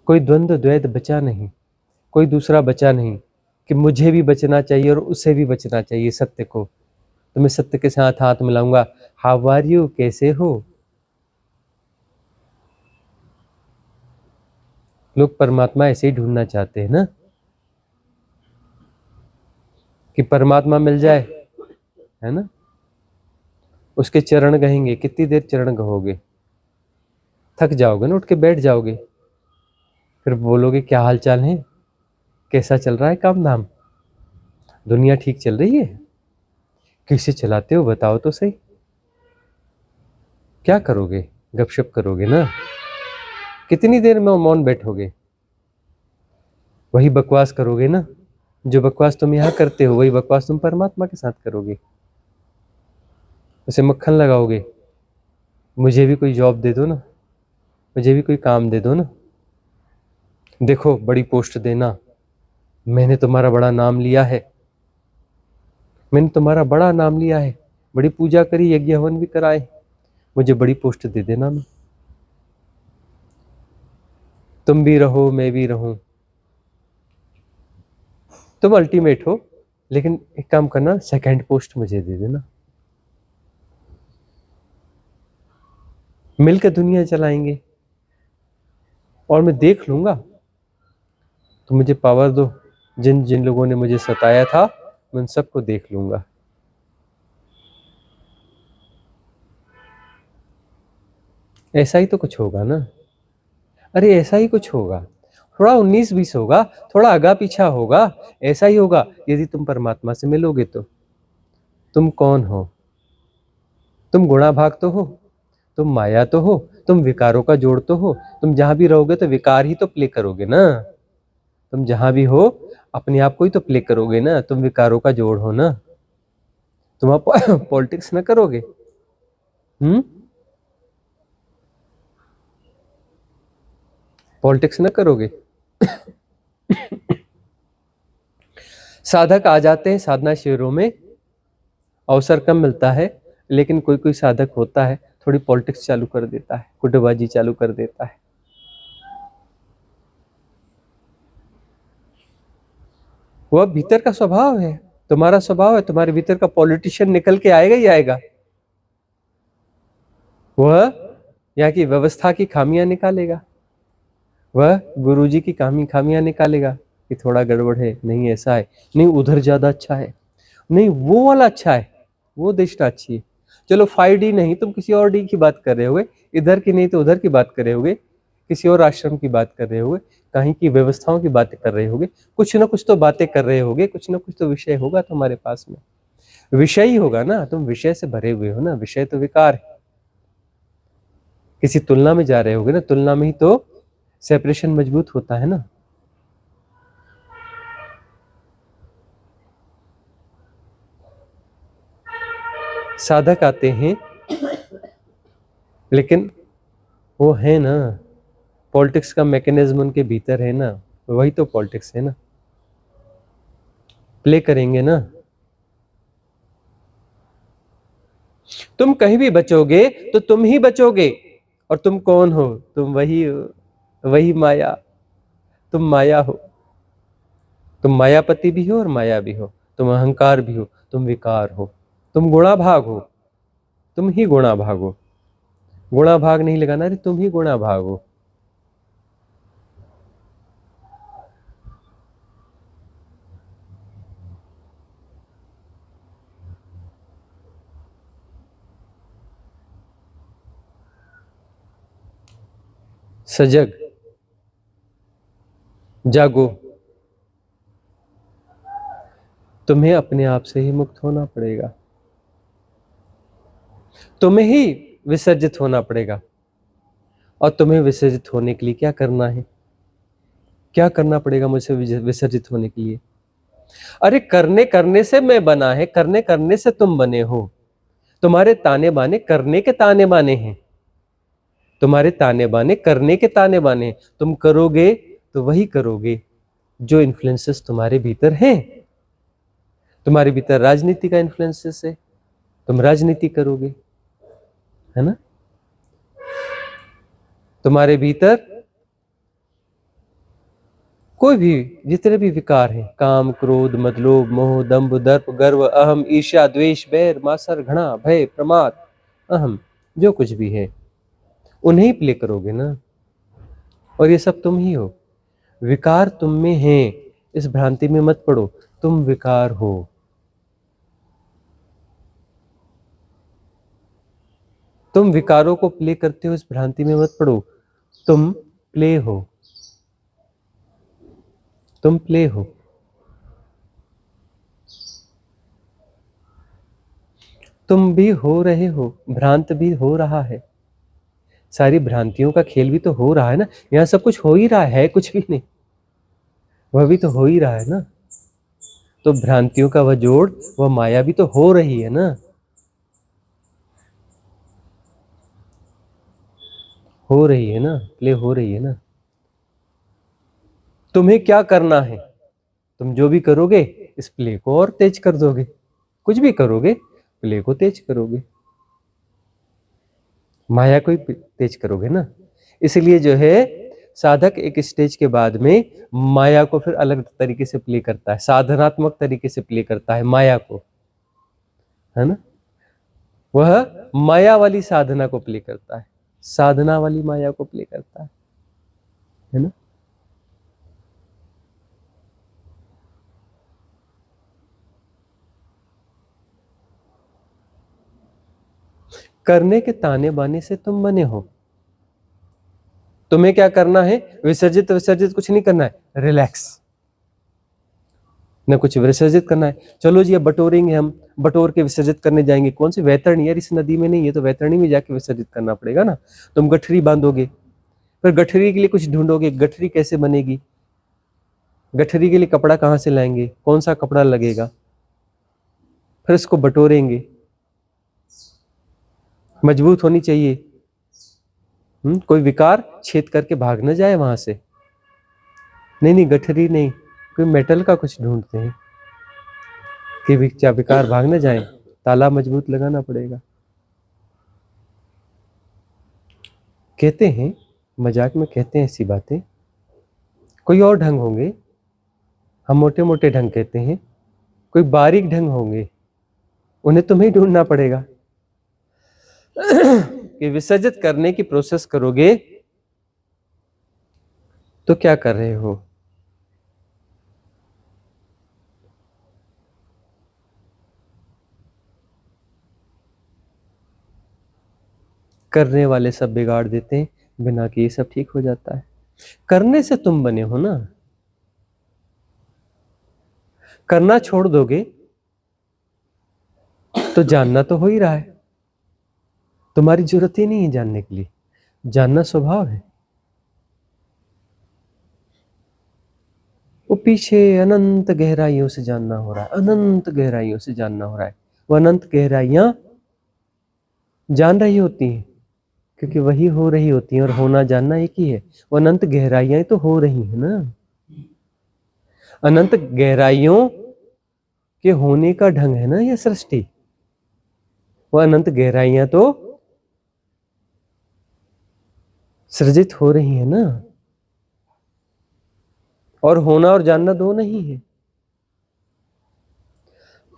कोई द्वंद्व द्वैत बचा नहीं, कोई दूसरा बचा नहीं कि मुझे भी बचना चाहिए और उसे भी बचना चाहिए। सत्य को तो मैं सत्य के साथ हाथ मिलाऊंगा। हाउ आर यू, कैसे हो? लोग परमात्मा ऐसे ही ढूंढना चाहते हैं ना, कि परमात्मा मिल जाए, है ना। उसके चरण कहेंगे, कितनी देर चरण कहोगे? थक जाओगे ना, उठ के बैठ जाओगे। फिर बोलोगे क्या हाल चाल है, कैसा चल रहा है काम धाम, दुनिया ठीक चल रही है? कैसे चलाते हो बताओ तो सही। क्या करोगे? गपशप करोगे ना। कितनी देर में मौन बैठोगे? वही बकवास करोगे ना, जो बकवास तुम यहाँ करते हो वही बकवास तुम परमात्मा के साथ करोगे। उसे मक्खन लगाओगे, मुझे भी कोई जॉब दे दो ना, मुझे भी कोई काम दे दो ना, देखो बड़ी पोस्ट देना, मैंने तुम्हारा बड़ा नाम लिया है, मैंने तुम्हारा बड़ा नाम लिया है, बड़ी पूजा करी, यज्ञ हवन भी कराए, मुझे बड़ी पोस्ट दे देना ना। तुम भी रहो, मैं भी रहूं, तुम अल्टीमेट हो, लेकिन एक काम करना, सेकंड पोस्ट मुझे दे देना। मिलकर दुनिया चलाएंगे, और मैं देख लूंगा। तो मुझे पावर दो, जिन जिन लोगों ने मुझे सताया था मैं उन सबको देख लूंगा। ऐसा ही तो कुछ होगा ना। अरे ऐसा ही कुछ होगा, थोड़ा 19-20 होगा, थोड़ा आगा पीछा होगा, ऐसा ही होगा यदि तुम परमात्मा से मिलोगे तो। तुम कौन हो? तुम गुणाभाग तो हो, तुम माया तो हो, तुम विकारों का जोड़ तो हो। तुम जहां भी रहोगे तो विकार ही तो प्ले करोगे ना। तुम जहां भी हो अपने आप को ही तो प्ले करोगे ना, तुम विकारों का जोड़ हो ना। तुम आप पॉलिटिक्स ना करोगे। पॉलिटिक्स ना करोगे। साधक आ जाते हैं साधना शिविरों में, अवसर कम मिलता है, लेकिन कोई कोई साधक होता है थोड़ी पॉलिटिक्स चालू कर देता है, गुटबाजी चालू कर देता है। वह भीतर का स्वभाव है, तुम्हारा स्वभाव है, तुम्हारे भीतर का पॉलिटिशियन निकल के आएगा ही आएगा। वह यहाँ की व्यवस्था की खामियां निकालेगा, वह गुरुजी की खामियां निकालेगा कि थोड़ा गड़बड़ है, नहीं ऐसा है, नहीं उधर ज्यादा अच्छा है, नहीं वो वाला अच्छा है, वो दिशा अच्छी है। चलो 5D नहीं, तुम किसी और डी की बात कर रहे होगे, इधर की नहीं तो उधर की बात कर रहे होगे, किसी और आश्रम की बात कर रहे होगे, कहीं की व्यवस्थाओं की बातें कर रहे होगे, कुछ ना कुछ तो बातें कर रहे होगे, कुछ ना कुछ तो विषय होगा तुम्हारे पास में। विषय ही होगा ना, तुम विषय से भरे हुए हो ना, विषय तो विकार है। किसी तुलना में जा रहे होगे ना, तुलना में ही तो सेपरेशन मजबूत होता है ना। साधक आते हैं, लेकिन वो है ना, पॉलिटिक्स का मैकेनिज्म उनके भीतर है ना, वही तो पॉलिटिक्स है ना, प्ले करेंगे ना। तुम कहीं भी बचोगे तो तुम ही बचोगे, और तुम कौन हो? तुम वही माया, तुम माया हो। तुम मायापति भी हो और माया भी हो, तुम अहंकार भी हो, तुम विकार हो, तुम गुणा भाग हो, तुम ही गुणा भाग हो। गुणा भाग नहीं लगाना रे, तुम ही गुणा भाग हो। सजग, जागो। तुम्हें अपने आप से ही मुक्त होना पड़ेगा, तुम्हें ही विसर्जित होना पड़ेगा। और तुम्हें विसर्जित होने के लिए क्या करना है? क्या करना पड़ेगा मुझे विसर्जित होने के लिए? अरे करने करने से मैं बना है, करने करने से तुम बने हो। तुम्हारे ताने बाने करने के ताने बाने हैं, तुम्हारे ताने बाने करने के ताने बाने हैं। तुम करोगे तो वही करोगे जो इन्फ्लुएंसेस तुम्हारे भीतर हैं। तुम्हारे भीतर राजनीति का इन्फ्लुएंसेस है, तुम राजनीति करोगे, है ना? तुम्हारे भीतर कोई भी जितने भी विकार हैं, काम, क्रोध, मद, लोभ, मोह, दंभ, दर्प, गर्व, अहम, ईर्ष्या, द्वेष, बैर, मात्सर्य, घृणा, भय, प्रमाद, अहम, जो कुछ भी है उन्हें ही प्ले करोगे ना। और ये सब तुम ही हो। विकार तुम में है, इस भ्रांति में मत पड़ो, तुम विकार हो। तुम विकारों को प्ले करते हो, इस भ्रांति में मत पड़ो, तुम प्ले हो, तुम प्ले हो। तुम भी हो रहे हो, भ्रांत भी हो रहा है, सारी भ्रांतियों का खेल भी तो हो रहा है ना। यहाँ सब कुछ हो ही रहा है, कुछ भी नहीं, वह भी तो हो ही रहा है ना। तो भ्रांतियों का वह जोड़, वह माया भी तो हो रही है ना, हो रही है ना, प्ले हो रही है ना। तुम्हें क्या करना है? तुम जो भी करोगे इस प्ले को और तेज कर दोगे, कुछ भी करोगे प्ले को तेज करोगे, माया को ही तेज करोगे ना। इसलिए जो है साधक एक स्टेज के बाद में माया को फिर अलग तरीके से प्ले करता है, साधनात्मक तरीके से प्ले करता है माया को, है ना। वह माया वाली साधना को प्ले करता है, साधना वाली माया को प्ले करता है ना। करने के ताने बाने से तुम बने हो। तुम्हें क्या करना है? विसर्जित विसर्जित कुछ नहीं करना है, रिलैक्स, न कुछ विसर्जित करना है। चलो जी अब बटोरेंगे, हम बटोर के विसर्जित करने जाएंगे। कौन सी वैतरणी? यार इस नदी में नहीं है तो वैतरणी में जाके विसर्जित करना पड़ेगा ना। तुम गठरी बांधोगे, फिर गठरी के लिए कुछ ढूंढोगे, गठरी कैसे बनेगी, गठरी के लिए कपड़ा कहाँ से लाएंगे, कौन सा कपड़ा लगेगा, फिर इसको बटोरेंगे, मजबूत होनी चाहिए। कोई विकार छेद करके भाग न जाए वहां से। नहीं नहीं, गठरी नहीं, कोई मेटल का कुछ ढूंढते हैं कि विकार भाग न जाए, ताला मजबूत लगाना पड़ेगा। कहते हैं, मजाक में कहते हैं ऐसी बातें, कोई और ढंग होंगे, हम मोटे मोटे ढंग कहते हैं, कोई बारीक ढंग होंगे, उन्हें तुम्हें ढूंढना पड़ेगा। कि विसर्जित करने की प्रोसेस करोगे तो क्या कर रहे हो? करने वाले सब बिगाड़ देते हैं, बिना किए सब ठीक हो जाता है। करने से तुम बने हो ना, करना छोड़ दोगे तो जानना तो हो ही रहा है। तुम्हारी जरूरत ही नहीं है जानने के लिए, जानना स्वभाव है। वो पीछे अनंत गहराइयों से जानना हो रहा है, अनंत गहराइयों से जानना हो रहा है। वो अनंत गहराइयां जान रही होती हैं, क्योंकि वही हो रही होती हैं, और होना जानना एक ही है। वो अनंत गहराइयां तो हो रही है ना। अनंत गहराइयों के होने का ढंग है ना यह सृष्टि। वो अनंत गहराइयां तो सृजित हो रही है ना। और होना और जानना दो नहीं है,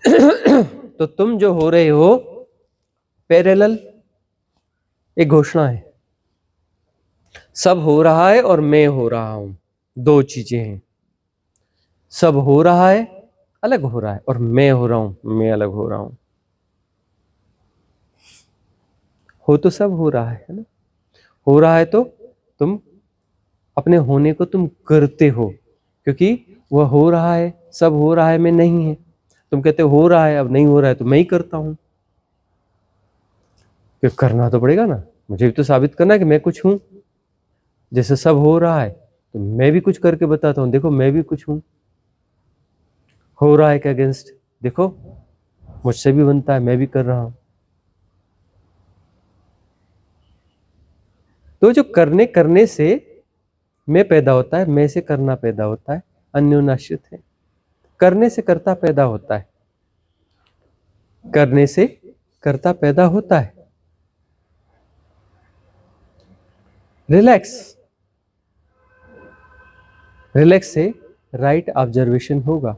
तो तुम जो हो रहे हो पैरेलल, एक घोषणा है। सब हो रहा है और मैं हो रहा हूं, दो चीजें हैं। सब हो रहा है, अलग हो रहा है, और मैं हो रहा हूं, मैं अलग हो रहा हूं। हो तो सब हो रहा है ना। हो रहा है तो तुम अपने होने को तुम करते हो, क्योंकि वह हो रहा है, सब हो रहा है, मैं नहीं है। तुम कहते हो रहा है, अब नहीं हो रहा है तो मैं ही करता हूं। फिर करना तो पड़ेगा ना, मुझे भी तो साबित करना है कि मैं कुछ हूं। जैसे सब हो रहा है तो मैं भी कुछ करके बताता हूं, देखो मैं भी कुछ हूं। हो रहा है के अगेंस्ट, देखो मुझसे भी बनता है, मैं भी कर रहा हूं। तो जो करने करने से मैं पैदा होता है, मैं से करना पैदा होता है, अन्योनाश्रित है। करने से कर्ता पैदा होता है, करने से कर्ता पैदा होता है। रिलैक्स, रिलैक्स से राइट ऑब्जर्वेशन होगा,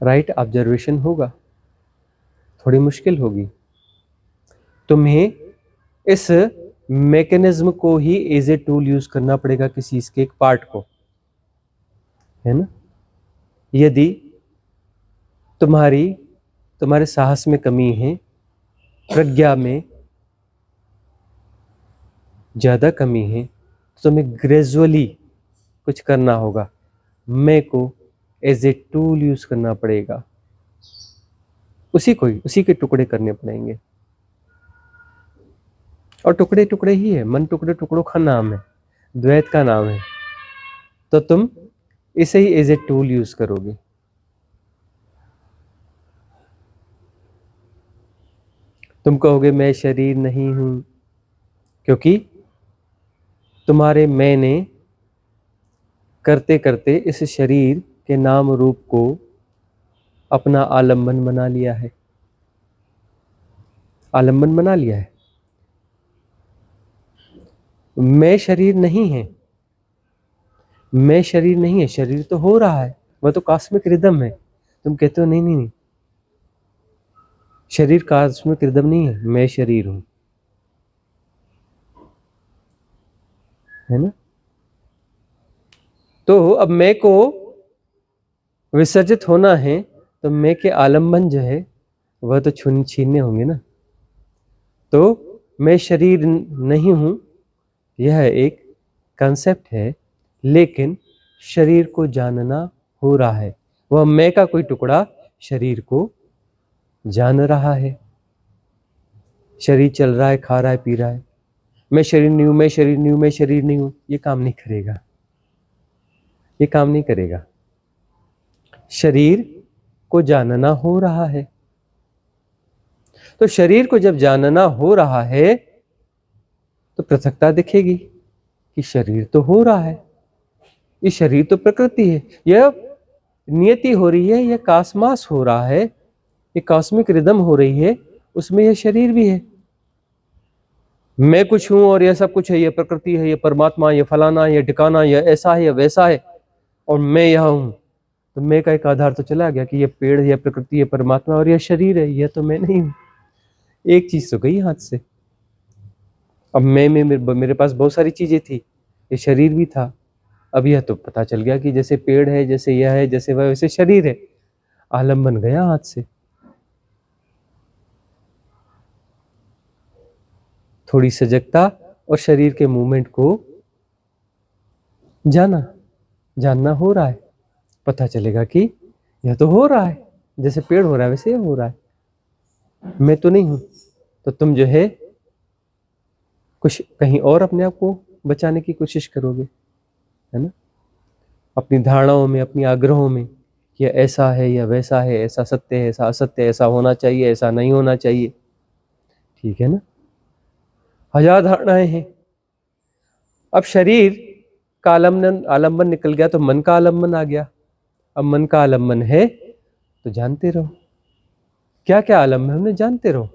राइट ऑब्जर्वेशन होगा। थोड़ी मुश्किल होगी, तुम्हें इस मैकेनिज्म को ही एज ए टूल यूज करना पड़ेगा, किसी इसके एक पार्ट को, है ना। यदि तुम्हारे साहस में कमी है, प्रज्ञा में ज्यादा कमी है, तो तुम्हें ग्रेजुअली कुछ करना होगा। मैं को एज ए टूल यूज करना पड़ेगा, उसी के टुकड़े करने पड़ेंगे। और टुकड़े टुकड़े ही है, मन टुकड़े टुकड़ों का नाम है, द्वैत का नाम है। तो तुम इसे ही एज ए टूल यूज करोगे। तुम कहोगे मैं शरीर नहीं हूं, क्योंकि तुम्हारे मैंने करते करते इस शरीर के नाम रूप को अपना आलंबन बना लिया है, आलंबन बना लिया है। मैं शरीर नहीं है, मैं शरीर नहीं है, शरीर तो हो रहा है, वह तो कॉस्मिक रिदम है। तुम कहते हो नहीं नहीं नहीं, शरीर कॉस्मिक रिदम नहीं है, मैं शरीर हूं, है ना। तो अब मैं को विसर्जित होना है, तो मैं के आलंबन जो है वह तो छीनने होंगे ना। तो मैं शरीर नहीं हूं, यह एक कंसेप्ट है, लेकिन शरीर को जानना हो रहा है। वह मैं का कोई टुकड़ा शरीर को जान रहा है। शरीर चल रहा है, खा रहा है, पी रहा है, मैं शरीर नहीं हूं, मैं शरीर नहीं हूं, मैं शरीर नहीं हूं, ये काम नहीं करेगा, ये काम नहीं करेगा। शरीर को जानना हो रहा है। तो शरीर को जब जानना हो रहा है तो पृथकता दिखेगी कि शरीर तो हो रहा है, ये शरीर तो प्रकृति है, यह नियति हो रही है, यह कासमास हो रहा है, ये कॉस्मिक रिदम हो रही है, उसमें यह शरीर भी है। मैं कुछ हूं और यह सब कुछ है, यह प्रकृति है, यह परमात्मा, यह फलाना, यह ठिकाना, यह ऐसा है, यह वैसा है, और मैं यह हूं। तो मैं का एक आधार तो चला गया कि यह पेड़, यह प्रकृति, यह परमात्मा, और यह शरीर है, यह तो मैं नहीं हूं। एक चीज तो गई हाथ से। अब मैं में मेरे पास बहुत सारी चीजें थी, ये शरीर भी था। अब यह तो पता चल गया कि जैसे पेड़ है, जैसे यह है, जैसे वह, वैसे शरीर है। आलम बन गया हाथ से। थोड़ी सजगता और शरीर के मूवमेंट को जानना हो रहा है, पता चलेगा कि यह तो हो रहा है, जैसे पेड़ हो रहा है वैसे यह हो रहा है, मैं तो नहीं हूं। तो तुम जो है कुछ कहीं और अपने आप को बचाने की कोशिश करोगे, है ना, अपनी धारणाओं में, अपनी आग्रहों में कि ऐसा है या वैसा है, ऐसा सत्य है, ऐसा असत्य है, ऐसा होना चाहिए, ऐसा नहीं होना चाहिए। ठीक है ना, हजार धारणाएं हैं। अब शरीर का आलम्बन निकल गया तो मन का आलम्बन आ गया। अब मन का आलम्बन है तो जानते रहो, क्या क्या आलम्बन हमने जानते रहो।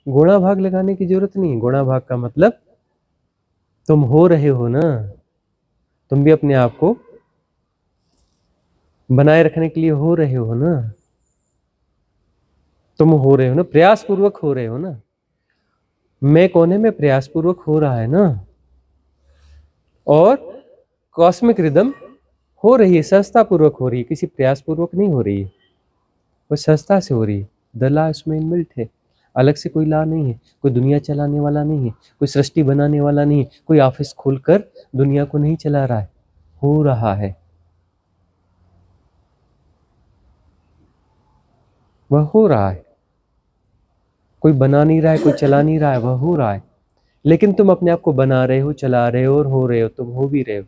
गुणा भाग लगाने की जरूरत नहीं। गुणा भाग का मतलब तुम हो रहे हो ना, तुम भी अपने आप को बनाए रखने के लिए हो रहे हो ना, तुम हो रहे हो ना, प्रयास पूर्वक हो रहे हो ना। मैं कोने में प्रयास पूर्वक हो रहा है ना, और कॉस्मिक रिदम हो रही है, सहजता पूर्वक हो रही है, किसी प्रयास पूर्वक नहीं हो रही है, वो सहजता से हो रही है। द लॉ इसमें इनबिल्ट है, अलग से कोई लॉ नहीं है, कोई दुनिया चलाने वाला नहीं है, कोई सृष्टि बनाने वाला नहीं है, कोई ऑफिस खोलकर दुनिया को नहीं चला रहा है, हो रहा है, वह हो रहा है। कोई बना नहीं रहा है, कोई चला नहीं रहा है, वह हो रहा है। लेकिन तुम अपने आप को बना रहे हो, चला रहे हो और हो रहे हो, तुम हो भी रहे हो।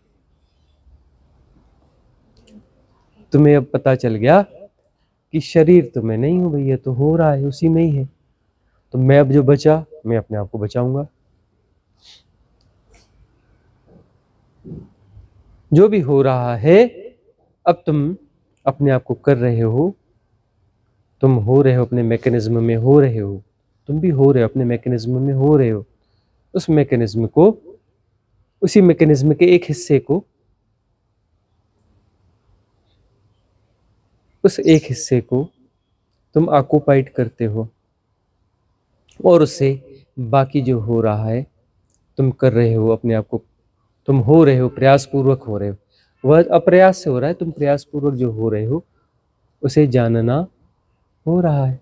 तुम्हें अब पता चल गया कि शरीर तो मैं नहीं हूं भैया, तो हो रहा है, उसी में ही है। तो मैं अब जो बचा, मैं अपने आप को बचाऊंगा। जो भी हो रहा है, अब तुम अपने आप को कर रहे हो, तुम हो रहे हो, अपने मैकेनिज्म में हो रहे हो, तुम भी हो रहे हो, अपने मैकेनिज्म में हो रहे हो। उस मैकेनिज्म को, उसी मैकेनिज्म के एक हिस्से को, उस एक हिस्से को तुम ऑक्युपाइड करते हो, और उससे बाकी जो हो रहा है तुम कर रहे हो अपने आप को, तुम हो रहे हो, प्रयास पूर्वक हो रहे हो। वह अप्रयास से हो रहा है, तुम प्रयास पूर्वक जो हो रहे हो उसे जानना हो रहा है।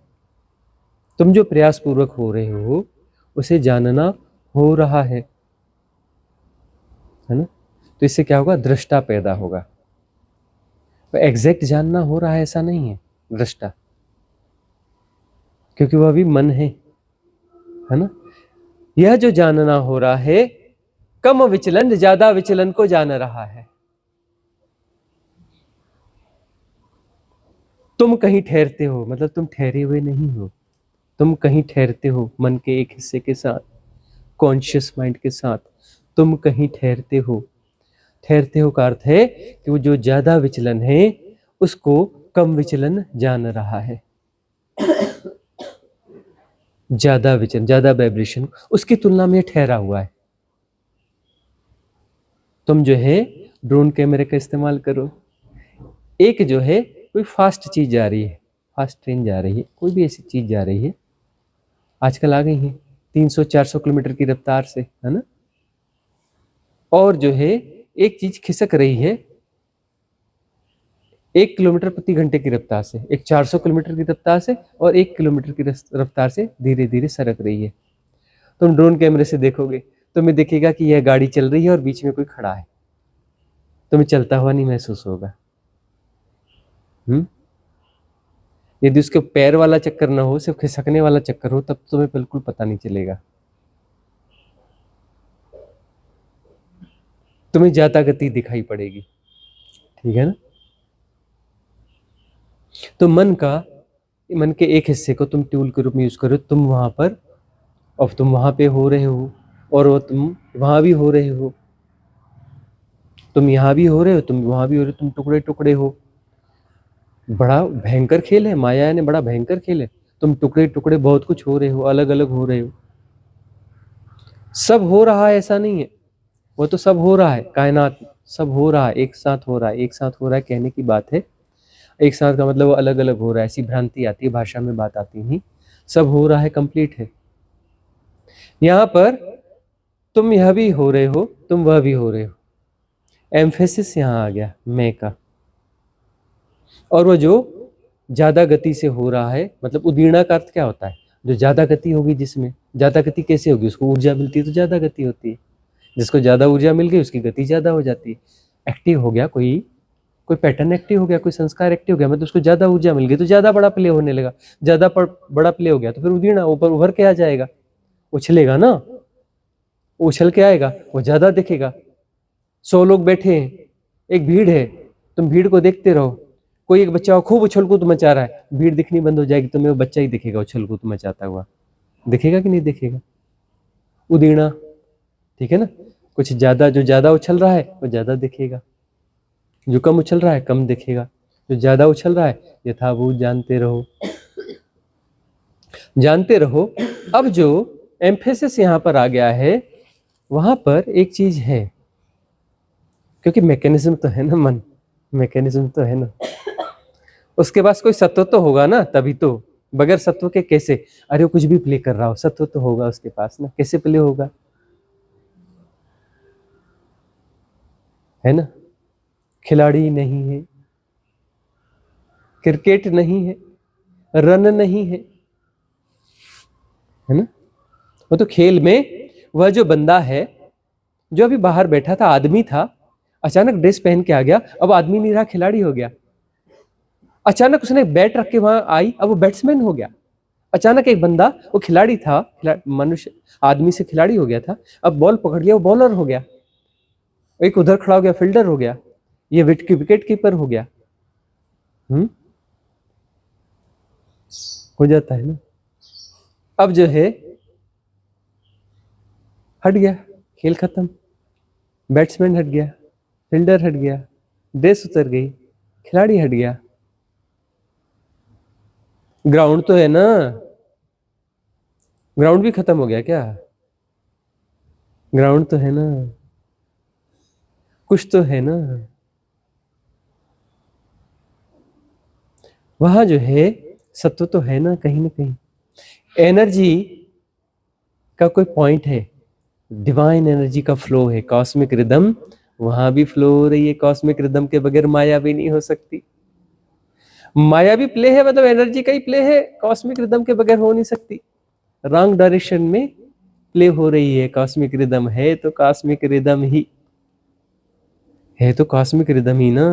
तुम जो प्रयास पूर्वक हो रहे हो उसे जानना हो रहा है ना। तो इससे क्या होगा, दृष्टा पैदा होगा। तो एग्जैक्ट जानना हो रहा है ऐसा नहीं है दृष्टा, क्योंकि वह भी मन है ना। यह जो जानना हो रहा है, कम विचलन ज्यादा विचलन को जान रहा है। तुम कहीं ठहरते हो, मतलब तुम ठहरे हुए नहीं हो, तुम कहीं ठहरते हो मन के एक हिस्से के साथ, कॉन्शियस माइंड के साथ तुम कहीं ठहरते हो। ठहरते हो का अर्थ है कि वो जो ज्यादा विचलन है उसको कम विचलन जान रहा है। ज्यादा विचलन, ज्यादा वाइब्रेशन उसकी तुलना में ठहरा हुआ है। तुम जो है ड्रोन कैमरे का इस्तेमाल करो, एक जो है कोई फास्ट चीज जा रही है, फास्ट ट्रेन जा रही है, कोई भी ऐसी चीज जा रही है, आजकल आ गई है 300-400 किलोमीटर की रफ्तार से, है ना। और जो है एक चीज खिसक रही है 1 किलोमीटर प्रति घंटे की रफ्तार से, एक 400 किलोमीटर की रफ्तार से और 1 किलोमीटर की रफ्तार से धीरे धीरे सरक रही है। तुम ड्रोन कैमरे से देखोगे, तुम्हें दिखेगा कि यह गाड़ी चल रही है और बीच में कोई खड़ा है, तुम्हें चलता हुआ नहीं महसूस होगा। यदि उसके पैर वाला चक्कर ना हो, सिर्फ खिसकने वाला चक्कर हो, तब तुम्हें बिल्कुल पता नहीं चलेगा। तुम्हें ज्यादा गति दिखाई पड़ेगी, ठीक है ना। तो मन के एक हिस्से को तुम टूल के रूप में यूज करो, तुम वहां पर, और तुम वहां पे हो रहे हो, और वो तुम वहां भी हो रहे हो, तुम यहाँ भी हो रहे हो, तुम वहां भी हो रहे हो, तुम टुकड़े टुकड़े हो। बड़ा भयंकर खेल है, माया ने बड़ा भयंकर खेल है। तुम टुकड़े टुकड़े बहुत कुछ हो रहे हो, अलग अलग हो रहे हो। सब हो रहा है ऐसा नहीं है, वो तो सब हो रहा है, कायनात सब हो रहा है, एक साथ हो रहा है, एक साथ हो रहा है कहने की बात है। एक साथ का मतलब वो अलग अलग हो रहा है, ऐसी भ्रांति आती है, भाषा में बात आती नहीं। सब हो रहा है, कंप्लीट है। यहाँ पर तुम यह भी हो रहे हो, तुम वह भी हो रहे हो। एम्फेसिस यहाँ आ गया मैं का, और वो जो ज्यादा गति से हो रहा है, मतलब उदीर्णा का अर्थ क्या होता है, जो ज्यादा गति होगी, जिसमें ज्यादा गति कैसे होगी, उसको ऊर्जा मिलती है तो ज्यादा गति होती है। जिसको ज्यादा ऊर्जा मिल गई उसकी गति ज्यादा हो जाती है। एक्टिव हो गया कोई पैटर्न, एक्टिव हो गया कोई संस्कार, एक्टिव हो गया, मतलब उसको ज्यादा ऊर्जा मिल गई तो ज्यादा बड़ा प्ले होने लगा। ज्यादा बड़ा प्ले हो गया तो फिर उदीर्णा ऊपर उभर के आ जाएगा, उछलेगा ना, उछल के आएगा, वो ज्यादा दिखेगा। 100 लोग बैठे हैं, एक भीड़ है, तुम भीड़ को देखते रहो। कोई एक बच्चा खूब उछल कूद मचा रहा है, भीड़ दिखनी बंद हो जाएगी, तुम्हें वो बच्चा ही दिखेगा उछल कूद मचाता हुआ, दिखेगा कि नहीं दिखेगा। उदीर्णा, ठीक है ना। कुछ ज्यादा, जो ज्यादा उछल रहा है वो ज्यादा दिखेगा, जो कम उछल रहा है कम दिखेगा। जो ज्यादा उछल रहा है यथाभूत जानते रहो, जानते रहो। अब जो एम्फेसिस यहाँ पर आ गया है, वहां पर एक चीज है, क्योंकि मैकेनिज्म तो है ना, मन मैकेनिज्म तो है ना, उसके पास कोई सत्व तो होगा ना, तभी तो। बगैर सत्व के कैसे? अरे वो कुछ भी प्ले कर रहा हो, सत्व तो होगा उसके पास ना, कैसे प्ले होगा? है ना? खिलाड़ी नहीं है, क्रिकेट नहीं है, रन नहीं है, है ना? वो तो खेल में वह जो बंदा है, जो अभी बाहर बैठा था, आदमी था, अचानक ड्रेस पहन के आ गया, अब आदमी नहीं रहा, खिलाड़ी हो गया। अचानक उसने बैट रख के वहां आई, अब वो बैट्समैन हो गया। अचानक एक बंदा, वो खिलाड़ी था, मनुष्य आदमी से खिलाड़ी हो गया था, अब बॉल पकड़ लिया, वो बॉलर हो गया। एक उधर खड़ा हो गया, फील्डर हो गया, ये विकेट कीपर हो गया। हो जाता है ना। अब जो है हट गया, खेल खत्म, बैट्समैन हट गया, फील्डर हट गया, ड्रेस उतर गई, खिलाड़ी हट गया। ग्राउंड तो है ना, ग्राउंड भी खत्म हो गया क्या? ग्राउंड तो है ना, कुछ तो है ना। वहां जो है सत्व तो है ना, कहीं ना कहीं एनर्जी का कोई पॉइंट है, डिवाइन एनर्जी का फ्लो है, कॉस्मिक रिदम वहां भी फ्लो हो रही है। कॉस्मिक रिदम के बगैर माया भी नहीं हो सकती। माया भी प्ले है, मतलब एनर्जी का ही प्ले है, कॉस्मिक रिदम के बगैर हो नहीं सकती। रॉन्ग डायरेक्शन में प्ले हो रही है, कॉस्मिक रिदम है तो कॉस्मिक रिदम ही है, तो कॉस्मिक रिदम ही ना।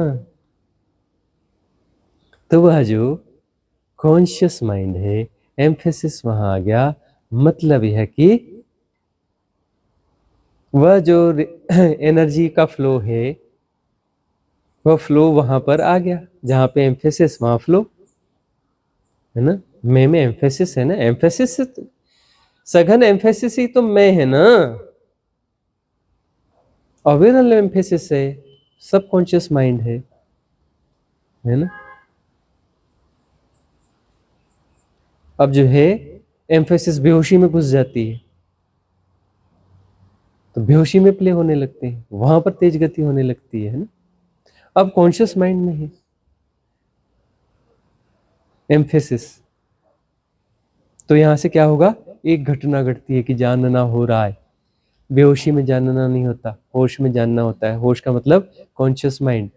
तो वह जो कॉन्शियस माइंड है, एम्फेसिस वहां आ गया, मतलब यह कि वह जो एनर्जी का फ्लो है, वह फ्लो वहां पर आ गया, जहां पे एम्फेसिस वहां फ्लो, है ना। मैं में एम्फेसिस है ना, एम्फेसिस सघन एम्फेसिस ही तो मैं है ना, अवेयरल एम्फेसिस है, सबकॉन्शियस माइंड है ना। अब जो है एम्फेसिस बेहोशी में घुस जाती है, तो बेहोशी में प्ले होने लगते हैं, वहां पर तेज गति होने लगती है ना। अब कॉन्शियस माइंड में है एम्फेसिस, तो यहां से क्या होगा, एक घटना घटती है कि जानना हो रहा है। बेहोशी में जानना नहीं होता, होश में जानना होता है। होश का मतलब कॉन्शियस माइंड,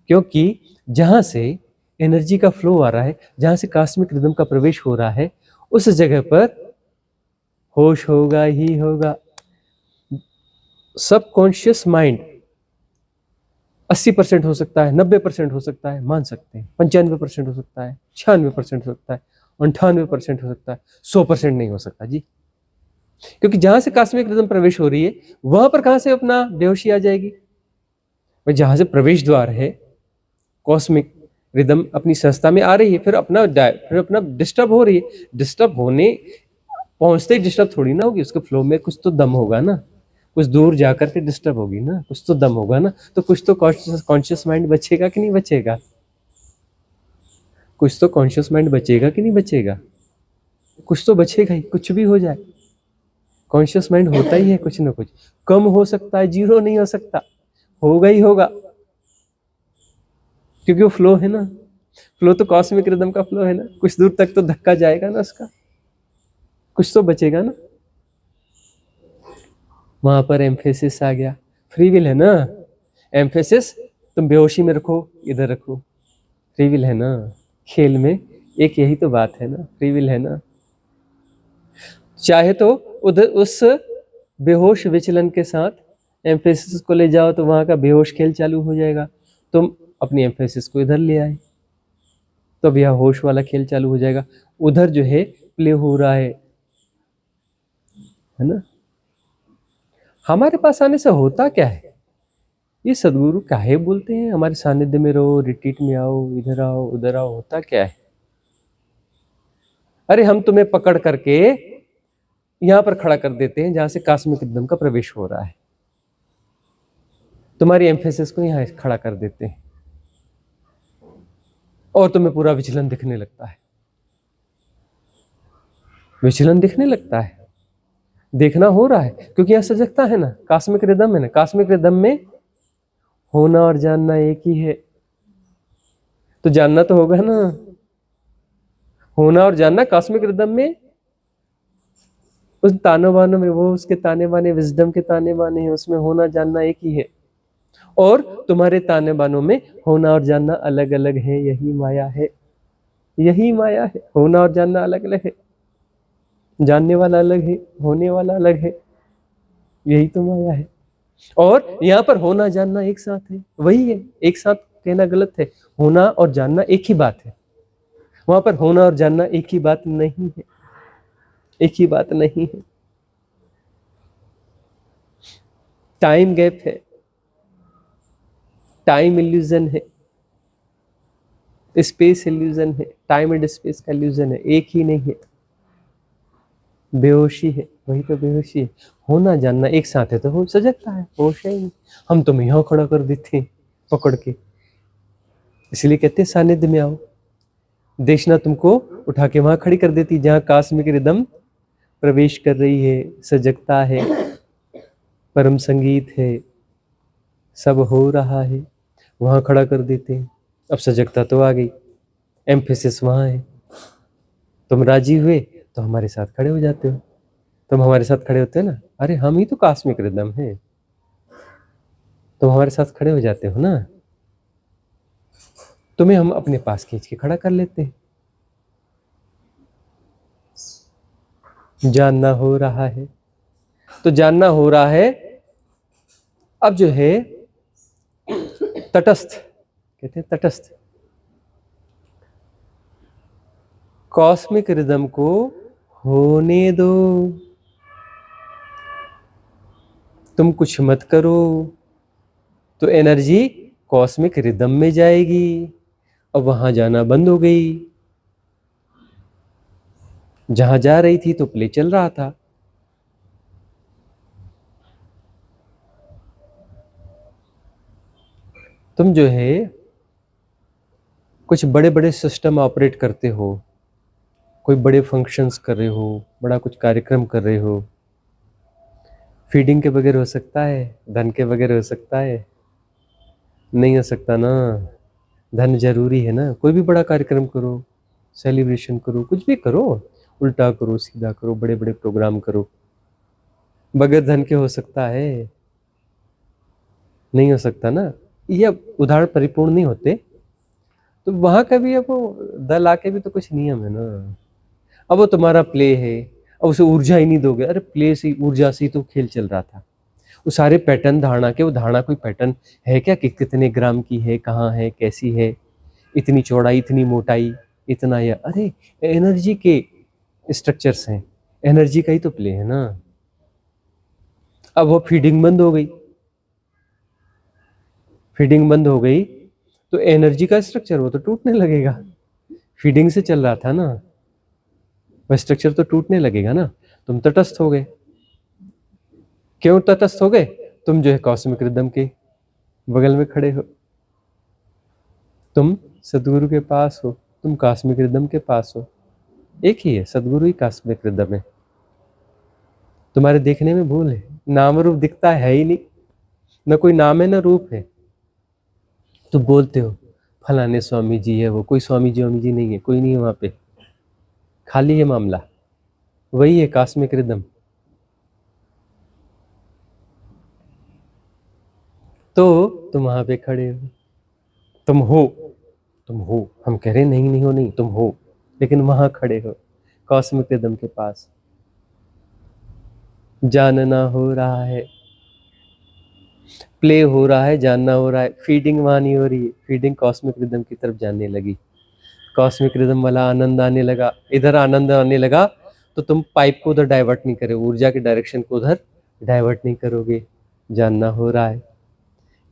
क्योंकि जहां से एनर्जी का फ्लो आ रहा है, जहां से कॉस्मिक रिदम का प्रवेश हो रहा है, उस जगह पर होश होगा ही होगा। सबकॉन्शियस माइंड 80% हो सकता है, 90% हो सकता है, मान सकते हैं 95% हो सकता है, 96% हो सकता है, 98% हो सकता है, 100% नहीं हो सकता जी। क्योंकि जहां से कॉस्मिक रिदम प्रवेश हो रही है, वहां पर कहां से अपना बेहोशी आ जाएगी? भाई जहां से प्रवेश द्वार है, कॉस्मिक रिदम अपनी संस्था में आ रही है, फिर अपना डिस्टर्ब हो रही है। डिस्टर्ब होने पहुंचते ही डिस्टर्ब थोड़ी ना होगी, उसके फ्लो में कुछ तो दम होगा ना, कुछ दूर जाकर के डिस्टर्ब होगी ना, कुछ तो दम होगा ना। तो कुछ तो कॉन्शियस माइंड बचेगा कि नहीं बचेगा? कुछ तो कॉन्शियस माइंड बचेगा कि नहीं बचेगा? कुछ तो बचेगा ही, कुछ भी हो जाए। कॉन्शियस माइंड होता ही है कुछ ना कुछ, कम हो सकता है, जीरो नहीं हो सकता, होगा ही होगा, क्योंकि वो फ्लो है ना। फ्लो तो कॉस्मिक रिदम का फ्लो है ना, कुछ दूर तक तो धक्का जाएगा ना उसका, कुछ तो बचेगा ना। वहां पर एम्फेसिस आ गया, फ्री विल है ना। एम्फेसिस तुम बेहोशी में रखो, इधर रखो, फ्री विल है ना। खेल में एक यही तो बात है ना, फ्री विल है ना। चाहे तो उधर उस बेहोश विचलन के साथ एम्फेसिस को ले जाओ, तो वहां का बेहोश खेल चालू हो जाएगा। तुम अपनी एम्फेसिस को इधर ले आए, तो अब यह होश वाला खेल चालू हो जाएगा। उधर जो है प्ले हो रहा है ना। हमारे पास आने से होता क्या है? ये सदगुरु काहे बोलते हैं हमारे सानिध्य में रहो, रिट्रीट में आओ, इधर आओ उधर आओ, होता क्या है? अरे हम तुम्हें पकड़ करके यहां पर खड़ा कर देते हैं जहां से कॉस्मिक रिदम का प्रवेश हो रहा है, तुम्हारी एम्फेसिस को यहां खड़ा कर देते हैं, और तुम्हें पूरा विचलन दिखने लगता है। विचलन दिखने लगता है, देखना हो रहा है, क्योंकि यहां सजगता है ना, कॉस्मिक रिदम है ना। कॉस्मिक रिदम में होना और जानना एक ही है। तो जानना तो होगा ना। होना और जानना कॉस्मिक रिदम में, उस ताने बानों में, वो उसके ताने बाने विजडम के ताने बाने हैं, उसमें होना जानना एक ही है। और तुम्हारे ताने बानों में होना और जानना अलग अलग है। यही माया है, यही माया है। होना और जानना अलग अलग है, जानने वाला अलग है, होने वाला अलग है। यही तो माया है। और यहाँ पर होना जानना एक साथ है, वही है। एक साथ कहना गलत है। होना और जानना एक ही बात है। वहां पर होना और जानना एक ही बात नहीं है, एक ही बात नहीं है। टाइम गैप है, टाइम इल्यूजन है, स्पेस इल्यूजन है, टाइम एंड स्पेस का इल्यूजन है, एक ही नहीं है। बेहोशी है, वही तो बेहोशी है। होना जानना एक साथ है तो हो सजगता है, होश है ही नहीं। हम तुम यहाँ खड़ा कर देते हैं पकड़ के, इसलिए कहते हैं सानिध्य में आओ। देशना तुमको उठा के वहां खड़ी कर देती जहां कॉस्मिक रिदम प्रवेश कर रही है, सजगता है, परम संगीत है, सब हो रहा है, वहां खड़ा कर देते हैं। अब सजगता तो आ गई, एम्फेसिस वहां है। तुम राजी हुए तो हमारे साथ खड़े हो जाते हो। तुम हमारे साथ खड़े होते हो ना, अरे हम ही तो कॉस्मिक रिदम है, तुम हमारे साथ खड़े हो जाते हो ना, तुम्हें हम अपने पास खींच के खड़ा कर लेते हैं। जानना हो रहा है, तो जानना हो रहा है। अब जो है तटस्थ, कहते हैं तटस्थ, कॉस्मिक रिदम को होने दो, तुम कुछ मत करो तो एनर्जी कॉस्मिक रिदम में जाएगी। अब वहां जाना बंद हो गई। जहां जा रही थी तो प्ले चल रहा था। तुम जो है कुछ बड़े बड़े सिस्टम ऑपरेट करते हो, कोई बड़े फंक्शंस कर रहे हो, बड़ा कुछ कार्यक्रम कर रहे हो। फीडिंग के बगैर हो सकता है? धन के बगैर हो सकता है? नहीं हो सकता ना। धन जरूरी है ना। कोई भी बड़ा कार्यक्रम करो, सेलिब्रेशन करो, कुछ भी करो, उल्टा करो सीधा करो, बड़े बड़े प्रोग्राम करो, बगैर धन के हो सकता है? नहीं हो सकता ना। ये उदाहरण परिपूर्ण नहीं होते। तो वहां का भी अब वो दल आके भी तो कुछ नियम है ना। अब वो तुम्हारा प्ले है, अब उसे ऊर्जा ही नहीं दोगे। अरे प्ले से ऊर्जा से ही तो खेल चल रहा था। वो सारे पैटर्न धारणा के, वो धारणा कोई पैटर्न है क्या कि कितने ग्राम की है, कहाँ है, कैसी है, इतनी चौड़ाई, इतनी मोटाई, इतना, या अरे एनर्जी के स्ट्रक्चर्स हैं, एनर्जी का ही तो प्ले है ना। अब वो फीडिंग बंद हो गई, फीडिंग बंद हो गई तो एनर्जी का स्ट्रक्चर वो तो टूटने लगेगा। फीडिंग से चल रहा था ना, वह स्ट्रक्चर तो टूटने लगेगा ना। तुम तटस्थ हो गए। क्यों तटस्थ हो गए? तुम जो है कॉस्मिक रिदम के बगल में खड़े हो, तुम सदगुरु के पास हो, तुम कॉस्मिक रिदम के पास हो। एक ही है, सदगुरु ही कॉस्मिक रिदम है। तुम्हारे देखने में भूल है, नाम रूप दिखता है ही नहीं, न कोई नाम है न रूप है। तो बोलते हो फलाने स्वामी जी है, वो कोई स्वामी जी नहीं है, कोई नहीं है वहां पे, खाली है मामला। वही है कॉस्मिक रिदम। तो तुम वहां पे खड़े हो, तुम हो, तुम हो। हम कह रहे नहीं नहीं हो, नहीं तुम हो, लेकिन वहां खड़े हो कॉस्मिक रिदम के पास। जानना हो रहा है, प्ले हो रहा है, जानना हो रहा है। फीडिंग वहां नहीं हो रही है, फीडिंग कॉस्मिक रिदम की तरफ जाने लगी। कॉस्मिक रिदम वाला आनंद आने लगा, इधर आनंद आने लगा तो तुम पाइप को उधर डाइवर्ट नहीं करोगे, ऊर्जा के डायरेक्शन को उधर डाइवर्ट नहीं करोगे। जानना हो रहा है,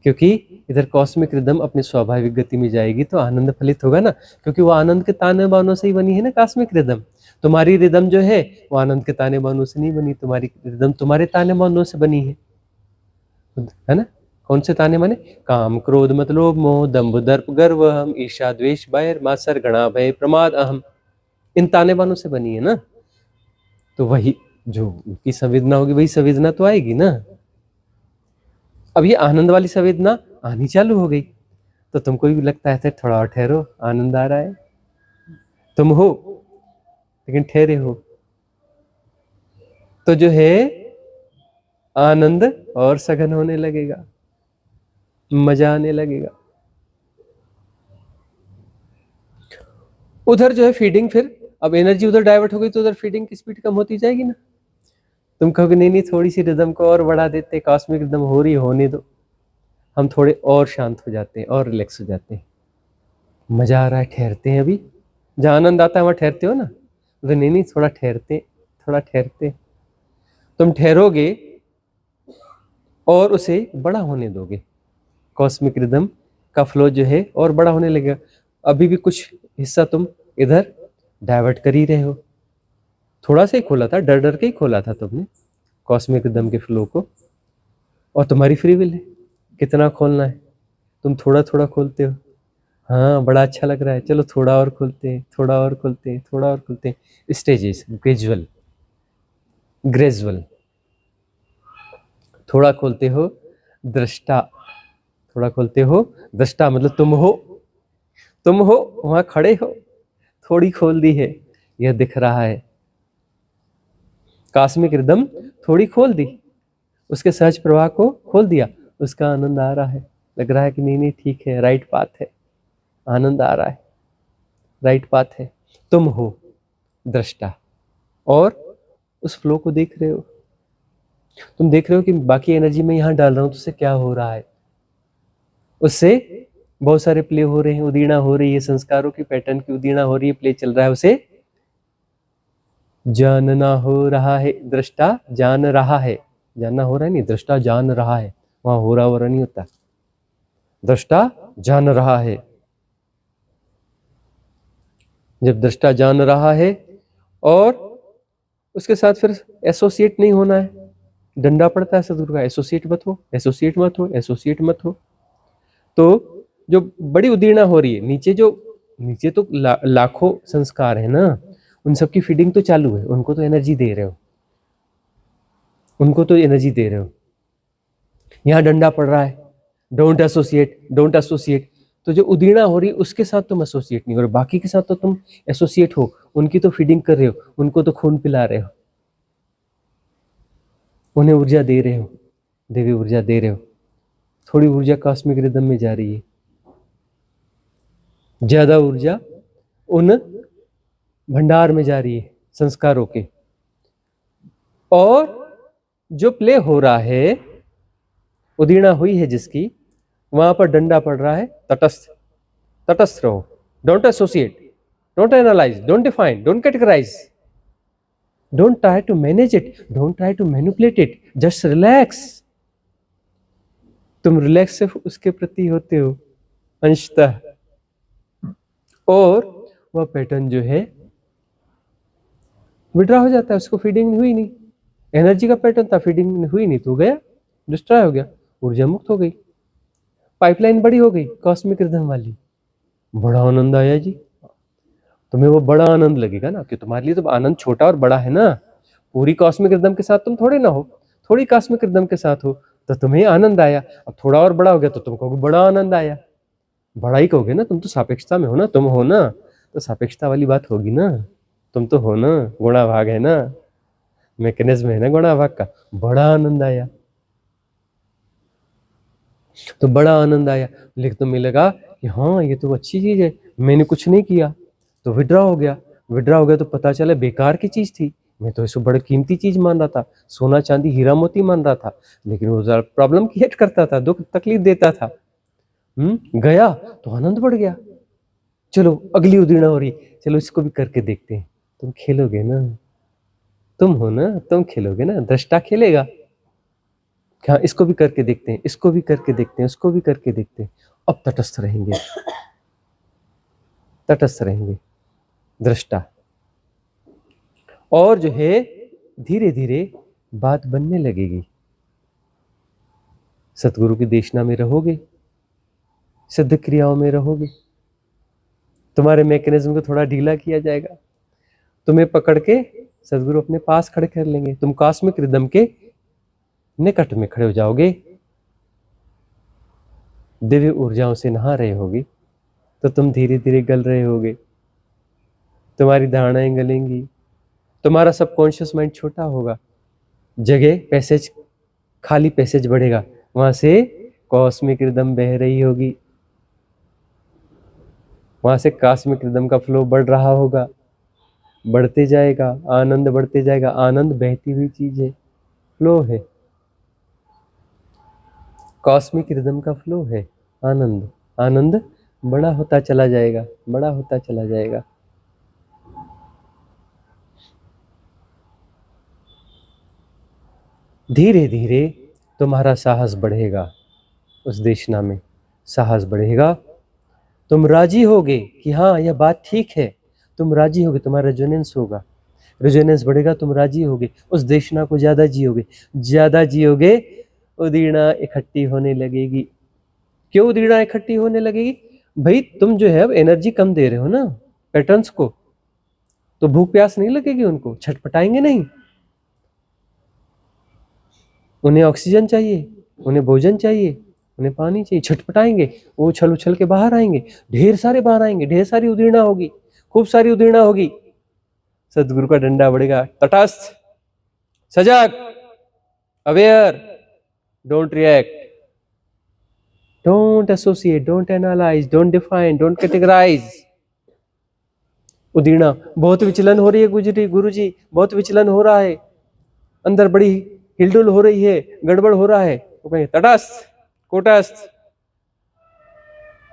क्योंकि इधर कॉस्मिक रिदम अपनी स्वाभाविक गति में जाएगी तो आनंद फलित होगा ना, क्योंकि वो आनंद के ताने बानों से ही बनी है ना कॉस्मिक रिदम। तुम्हारी रिदम जो है वो आनंद के ताने बानों से नहीं बनी, तुम्हारी रिदम तुम्हारे ताने बानों से बनी है ना। कौन से ताने माने? काम क्रोध मत लोभ मोह दंभ दर्प गर्व अहम ईर्ष्या द्वेष बैर मात्सर्य घृणा भय प्रमाद अहम, इन ताने बानों से बनी है ना। तो वही जो उनकी संवेदना होगी वही संवेदना तो आएगी ना। अब ये आनंद वाली संवेदना आनी चालू हो गई। तो तुमको भी लगता है थोड़ा और ठहरो, आनंद आ रहा है, तुम हो लेकिन ठहरे हो, तो जो है आनंद और सघन होने लगेगा, मजा आने लगेगा। उधर जो है फीडिंग, फिर अब एनर्जी उधर डाइवर्ट हो गई तो उधर फीडिंग की स्पीड कम होती जाएगी ना। तुम कहोगे नहीं नहीं, थोड़ी सी रिदम को और बढ़ा देते, कॉस्मिक रिदम हो रही होने दो, हम थोड़े और शांत हो जाते हैं और रिलैक्स हो जाते हैं, मजा आ रहा है, ठहरते हैं। अभी जहाँ आनंद आता है वहां ठहरते हो ना, तो नहीं नहीं थोड़ा ठहरते, थोड़ा ठहरते। तुम ठहरोगे और उसे बड़ा होने दोगे, कॉस्मिक रिदम का फ्लो जो है और बड़ा होने लगेगा। अभी भी कुछ हिस्सा तुम इधर डाइवर्ट कर ही रहे हो, थोड़ा सा ही खोला था, डर डर के ही खोला था तुमने कॉस्मिक रिदम के फ्लो को, और तुम्हारी फ्री विल है कितना खोलना है, तुम थोड़ा थोड़ा खोलते हो। हाँ बड़ा अच्छा लग रहा है, चलो थोड़ा और खोलते हैं, थोड़ा और खोलते हैं, थोड़ा और खोलते हैं। स्टेजेस, ग्रेजुअल ग्रेजुअल, थोड़ा खोलते हो दृष्टा, थोड़ा खोलते हो दृष्टा, मतलब तुम हो, तुम हो वहां खड़े हो, थोड़ी खोल दी है, यह दिख रहा है। कॉस्मिक रिदम थोड़ी खोल दी, उसके सहज प्रवाह को खोल दिया, उसका आनंद आ रहा है, लग रहा है कि नहीं नहीं ठीक है, राइट पाथ है, आनंद आ रहा है, राइट पाथ है। तुम हो दृष्टा और उस फ्लो को देख रहे हो, तुम देख रहे हो कि बाकी एनर्जी में यहाँ डाल रहा हूँ तो उससे क्या हो रहा है, उससे बहुत सारे प्ले हो रहे हैं, उदीर्णा हो रही है, संस्कारों की पैटर्न की उदीर्णा हो रही है, प्ले चल रहा है, उसे जानना हो रहा है। दृष्टा जान रहा है, जानना हो रहा है नहीं, दृष्टा जान रहा है, वहां हो रहा हो रहा नहीं होता, दृष्टा जान रहा है। जब दृष्टा जान रहा है और उसके साथ फिर एसोसिएट नहीं होना है, डंडा पड़ता है सदगुरु का, एसोसिएट मत हो, एसोसिएट मत हो, एसोसिएट मत हो। तो जो बड़ी उदीर्णा हो रही है नीचे, जो नीचे तो लाखों संस्कार है ना, उन सबकी फीडिंग तो चालू है, उनको तो एनर्जी दे रहे हो, उनको तो एनर्जी दे रहे हो। यहाँ डंडा पड़ रहा है, डोंट एसोसिएट, डोंट एसोसिएट, तो जो उदीर्णा हो रही है उसके साथ तुम एसोसिएट नहीं हो रहे, बाकी के साथ तो तुम एसोसिएट हो, उनकी तो फीडिंग कर रहे हो, उनको तो खून पिला रहे हो, उन्हें ऊर्जा दे रहे हो, देवी ऊर्जा दे रहे हो। थोड़ी ऊर्जा कॉस्मिक रिदम में जा रही है, ज्यादा ऊर्जा उन भंडार में जा रही है संस्कारों के, और जो प्ले हो रहा है, उदीर्णा हुई है जिसकी, वहां पर डंडा पड़ रहा है, तटस्थ, तटस्थ रहो, don't associate, don't analyse, don't define, don't categorise, don't try to manage it, don't try to manipulate it, just relax. तुम रिलैक्स सिर्फ उसके प्रति होते हो अंशतः, और वह पैटर्न जो है विड्रॉ हो जाता है, उसको फीडिंग हुई नहीं, एनर्जी का पैटर्न था, फीडिंग हुई नहीं तो गया, डिस्ट्रॉय हो गया, ऊर्जा मुक्त हो गई, पाइपलाइन बड़ी हो गई कॉस्मिक रिदम वाली, बड़ा आनंद आया जी। तुम्हें वो बड़ा आनंद लगेगा ना, कि तुम्हारे लिए तो आनंद छोटा और बड़ा है ना, पूरी कॉस्मिक रिदम के साथ तुम थोड़े ना हो, थोड़ी कॉस्मिक रिदम के साथ हो, तो तुम्हें आनंद आया। अब थोड़ा और बड़ा हो गया तो तुम कहोगे बड़ा आनंद आया, बड़ा ही कहोगे ना, तुम तो सापेक्षता में हो ना, तुम हो ना, तो सापेक्षता वाली बात होगी ना, तुम तो हो ना, गुणा भाग है ना, मैकेनिज्म है ना गुणा भाग का, बड़ा आनंद आया, तो बड़ा आनंद आया, लेकिन तुम्हें लगा कि हाँ ये तो अच्छी चीज है, मैंने कुछ नहीं किया, तो विड्रॉ हो गया, विड्रॉ हो गया तो पता चला बेकार की चीज थी, मैं तो इसको बड़ी कीमती चीज मान रहा था, सोना चांदी हीरा मोती मान रहा था, लेकिन वो जरा प्रॉब्लम क्रिएट करता था, दुख तकलीफ देता था। गया तो आनंद बढ़ गया, चलो अगली उदीर्णा हो रही, चलो इसको भी करके देखते हैं, तुम खेलोगे ना, तुम हो ना, तुम खेलोगे ना, दृष्टा खेलेगा, हाँ इसको भी करके देखते हैं, इसको भी करके देखते हैं, उसको भी करके देखते हैं, अब तटस्थ रहेंगे, तटस्थ रहेंगे दृष्टा, और जो है धीरे धीरे बात बनने लगेगी, सतगुरु की देशना में रहोगे, सिद्ध क्रियाओं में रहोगे, तुम्हारे मैकेनिज्म को थोड़ा ढीला किया जाएगा, तुम्हें पकड़ के सदगुरु अपने पास खड़े कर लेंगे, तुम कॉस्मिक रिदम के निकट में खड़े हो जाओगे, दिव्य ऊर्जाओं से नहा रहे होगे तो तुम धीरे धीरे गल रहे होगे, तुम्हारी धारणाएं गलेंगी, तुम्हारा सबकॉन्शियस माइंड छोटा होगा, जगह पैसेज, खाली पैसेज बढ़ेगा, वहां से कॉस्मिक रिदम बह रही होगी, वहां से कॉस्मिक रिदम का फ्लो बढ़ रहा होगा, बढ़ते जाएगा, आनंद बढ़ते जाएगा। आनंद बहती हुई चीज है, फ्लो है, कॉस्मिक रिदम का फ्लो है आनंद। आनंद बड़ा होता चला जाएगा, बड़ा होता चला जाएगा। धीरे धीरे तुम्हारा साहस बढ़ेगा, उस देशना में साहस बढ़ेगा, तुम राजी होगे कि हाँ यह बात ठीक है, तुम राजी होगे, तुम्हारा रेजोनेंस होगा, रेजोनेंस बढ़ेगा, तुम राजी होगे, उस देशना को ज्यादा जियोगे, ज्यादा जियोगे, उदीर्णा इकट्ठी होने लगेगी। क्यों उदीर्णा इकट्ठी होने लगेगी? भाई तुम जो है अब एनर्जी कम दे रहे हो ना पैटर्न्स को, तो भूख प्यास नहीं लगेगी, उनको छटपटाएंगे नहीं, उन्हें ऑक्सीजन चाहिए, उन्हें भोजन चाहिए, उन्हें पानी चाहिए, छटपटाएंगे, वो उछल उछल के बाहर आएंगे, ढेर सारे बाहर आएंगे, ढेर सारी उदीर्णा होगी, खूब सारी उदीर्णा होगी। सदगुरु का डंडा बढ़ेगा, तटस्थ, सजग, aware, don't react, don't associate, don't analyse, don't define, don't categorise. उदीर्णा, बहुत विचलन हो रही है गुरुजी, बहुत विचलन हो रहा है, अंदर बड़ी हिलडुल हो रही है, गड़बड़ हो रहा है, तो कहें तटस्थ, कूटस्थ,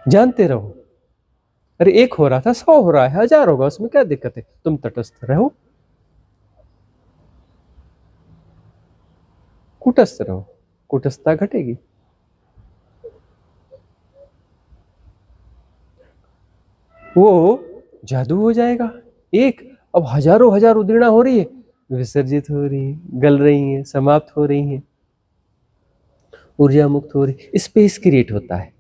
जानते रहो। अरे एक हो रहा था, 100 हो रहा है, 1000 होगा, उसमें क्या दिक्कत है, तुम तटस्थ रहो, कूटस्थ रहो, कूटस्थता घटेगी। वो जादू हो जाएगा। एक अब हजारों हजार उदीर्णा हो रही है, विसर्जित हो रही है, गल रही है, समाप्त हो रही है, ऊर्जा मुक्त हो रही, स्पेस क्रिएट होता है,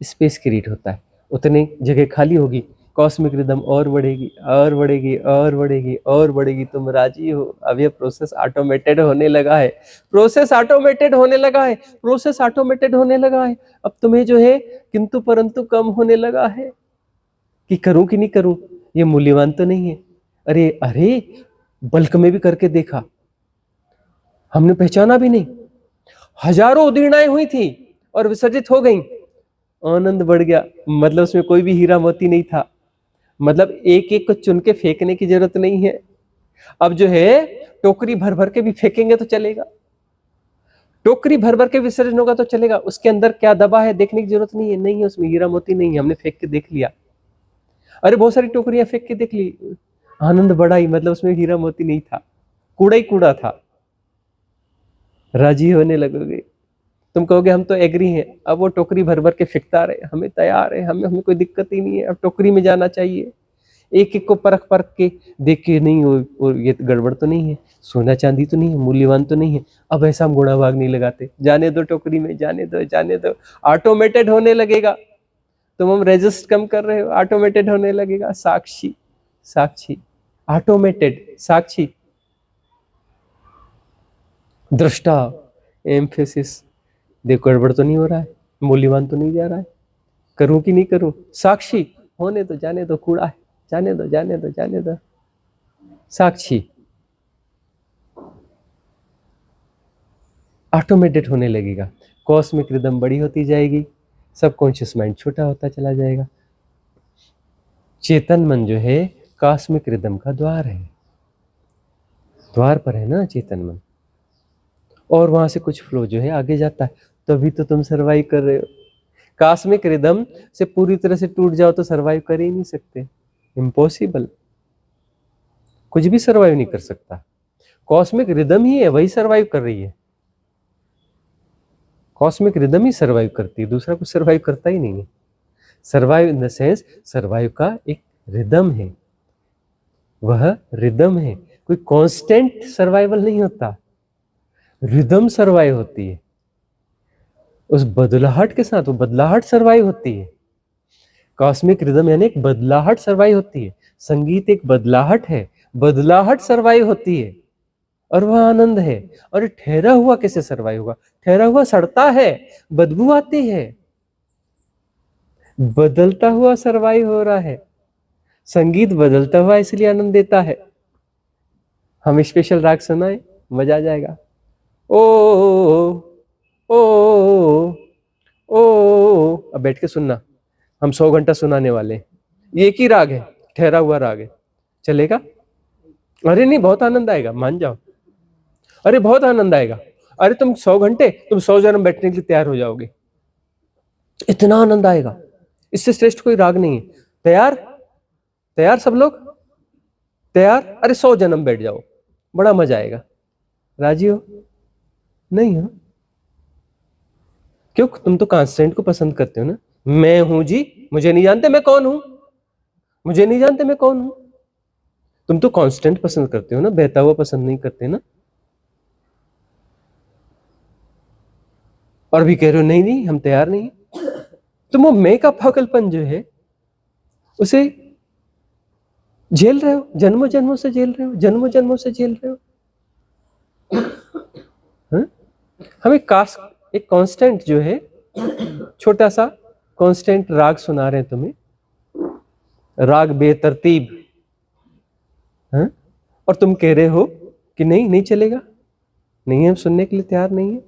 स्पेस क्रिएट होता है, उतनी जगह खाली होगी, कॉस्मिक रिदम और बढ़ेगी और बढ़ेगी और बढ़ेगी और बढ़ेगी। तुम राजी हो, अब ये प्रोसेस ऑटोमेटेड होने लगा है, प्रोसेस ऑटोमेटेड होने लगा है, प्रोसेस ऑटोमेटेड होने लगा है। अब तुम्हें जो है किंतु परंतु कम होने लगा है कि करूं कि नहीं करूं, ये मूल्यवान तो नहीं है। अरे अरे बल्क में भी करके देखा, हमने पहचाना भी नहीं, हजारों उदीर्णाएं हुई थी और विसर्जित हो गईं, आनंद बढ़ गया। मतलब उसमें कोई भी हीरा मोती नहीं था, मतलब एक एक को चुन के फेंकने की जरूरत नहीं है। अब जो है टोकरी भर भर के भी फेंकेंगे तो चलेगा, टोकरी भर भर के विसर्जन होगा तो चलेगा, उसके अंदर क्या दबा है देखने की जरूरत नहीं है, नहीं है उसमें हीरा मोती नहीं है, हमने फेंक के देख लिया। अरे बहुत सारी टोकरियां फेंक के देख ली, आनंद बढ़ा ही, मतलब उसमें हीरा मोती नहीं था, कूड़ा ही कूड़ा था। राजी होने लगोगे, तुम कहोगे हम तो एग्री हैं, अब वो टोकरी भर भर के फेंकता रहे, हमें तैयार है, हमें कोई दिक्कत ही नहीं है, अब टोकरी में जाना चाहिए, एक एक को परख परख के देख के, नहीं और ये गड़बड़ तो नहीं है, सोना चांदी तो नहीं है, मूल्यवान तो नहीं है, अब ऐसा हम गुणा भाग नहीं लगाते, जाने दो टोकरी में, जाने दो जाने दो, ऑटोमेटेड होने लगेगा। तुम हम रेजिस्ट कम कर रहे हो, ऑटोमेटेड होने लगेगा। साक्षी, साक्षी, ऑटोमेटेड, साक्षी, दृष्टा, एम्फेसिस, देखो गड़बड़ तो नहीं हो रहा है, मूल्यवान तो नहीं जा रहा है, करूं कि नहीं करूं, साक्षी, होने दो, जाने दो, कूड़ा है, जाने दो जाने दो जाने दो, साक्षी, ऑटोमेटेड होने लगेगा, कॉस्मिक रिदम बड़ी होती जाएगी, सबकॉन्शियस माइंड छोटा होता चला जाएगा। चेतन मन जो है कॉस्मिक रिदम का द्वार है, द्वार पर है ना चेतन मन, और वहां से कुछ फ्लो जो है आगे जाता है, तभी तो तुम सरवाइव कर रहे हो। कॉस्मिक रिदम से पूरी तरह से टूट जाओ तो सरवाइव कर ही नहीं सकते, इम्पॉसिबल, कुछ भी सरवाइव नहीं कर सकता। कॉस्मिक रिदम ही है, वही सरवाइव कर रही है, कॉस्मिक रिदम ही सरवाइव करती है, दूसरा कुछ सरवाइव करता ही नहीं है। Survive in the sense, survive का एक रिदम है, वह रिदम है, कोई कांस्टेंट सर्वाइवल नहीं होता, रिदम सरवाइव होती है, उस बदलाहट के साथ वो बदलाहट सरवाइव होती है। कॉस्मिक रिदम यानी एक बदलाहट सरवाइव होती है, संगीत एक बदलाहट है, बदलाहट सरवाइव होती है, और वह आनंद है। और ठहरा हुआ कैसे सरवाइव होगा, ठहरा हुआ सड़ता है, बदबू आती है, बदलता हुआ सरवाइव हो रहा है। संगीत बदलता हुआ इसलिए आनंद देता है। हम स्पेशल राग सुनाए, मजा आ जाएगा। ओ ओ ओ, अब बैठ के सुनना, हम 100 घंटा सुनाने वाले हैं। ये एक ही राग है, ठहरा हुआ राग है, चलेगा? अरे नहीं, बहुत आनंद आएगा, मान जाओ। अरे बहुत आनंद आएगा। अरे तुम 100 घंटे, तुम 100 जन्म बैठने के लिए तैयार हो जाओगे, इतना आनंद आएगा। इससे श्रेष्ठ कोई राग नहीं है। तैयार? तैयार सब लोग? तैयार? अरे 100 जन्म बैठ जाओ, बड़ा मजा आएगा। राजी हो? नहीं हो? क्यों? तुम तो कांस्टेंट को पसंद करते हो ना। मैं हूं जी, मुझे नहीं जानते मैं कौन हूं, मुझे नहीं जानते मैं कौन हूं। तुम तो कांस्टेंट पसंद करते हो ना, बहता हुआ पसंद नहीं करते ना। और भी कह रहे हो नहीं नहीं हम तैयार नहीं। तुम वो मैं का पागलपन जो है उसे झेल रहे हो, जन्मों जन्मों से झेल रहे हो, जन्मों जन्मों से झेल रहे हो। हाँ? हम एक कांस्टेंट जो है, छोटा सा कांस्टेंट राग सुना रहे हैं तुम्हें, राग बेतरतीब। हाँ? और तुम कह रहे हो कि नहीं नहीं चलेगा, नहीं हम सुनने के लिए तैयार नहीं है।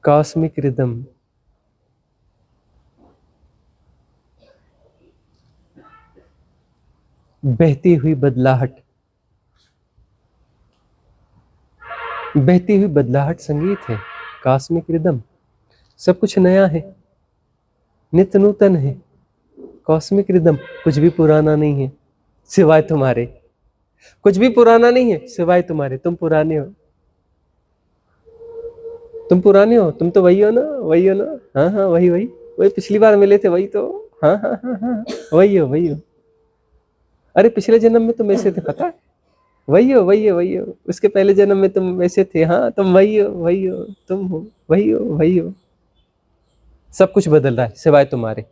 कॉस्मिक रिदम, बहती हुई बदलाहट, बहती हुई बदलाहट संगीत है। कॉस्मिक रिदम, सब कुछ नया है, नित्य नूतन है। कॉस्मिक रिदम, कुछ भी पुराना नहीं है सिवाय तुम्हारे, कुछ भी पुराना नहीं है सिवाय तुम्हारे। तुम पुराने हो, तुम पुराने हो, तुम तो वही हो ना, वही हो ना। हाँ हाँ वही वही वही पिछली बार मिले थे वही तो। हाँ हाँ हाँ हाँ वही हो, वही हो। अरे पिछले जन्म में तुम ऐसे थे, पता है? वही हो, वही हो, वही हो। उसके पहले जन्म में तुम वैसे थे। हाँ तुम वही हो, वही हो, तुम हो, वही हो, वही हो। सब कुछ बदल रहा है सिवाय तुम्हारे,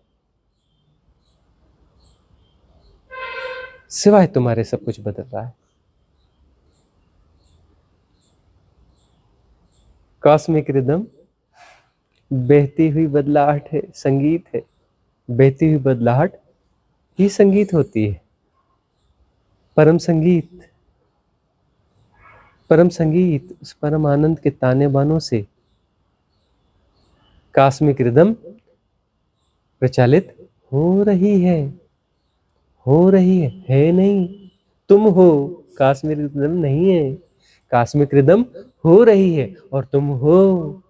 सिवाय तुम्हारे सब कुछ बदल रहा है। कॉस्मिक रिदम बहती हुई बदलाहट है, संगीत है। बहती हुई बदलाहट ही संगीत होती है। परम संगीत, परम संगीत उस परम आनंद के ताने बानों से कॉस्मिक रिदम प्रचालित हो रही है, हो रही है नहीं। तुम हो, कॉस्मिक रिदम नहीं है। कॉस्मिक रिदम हो रही है और तुम हो।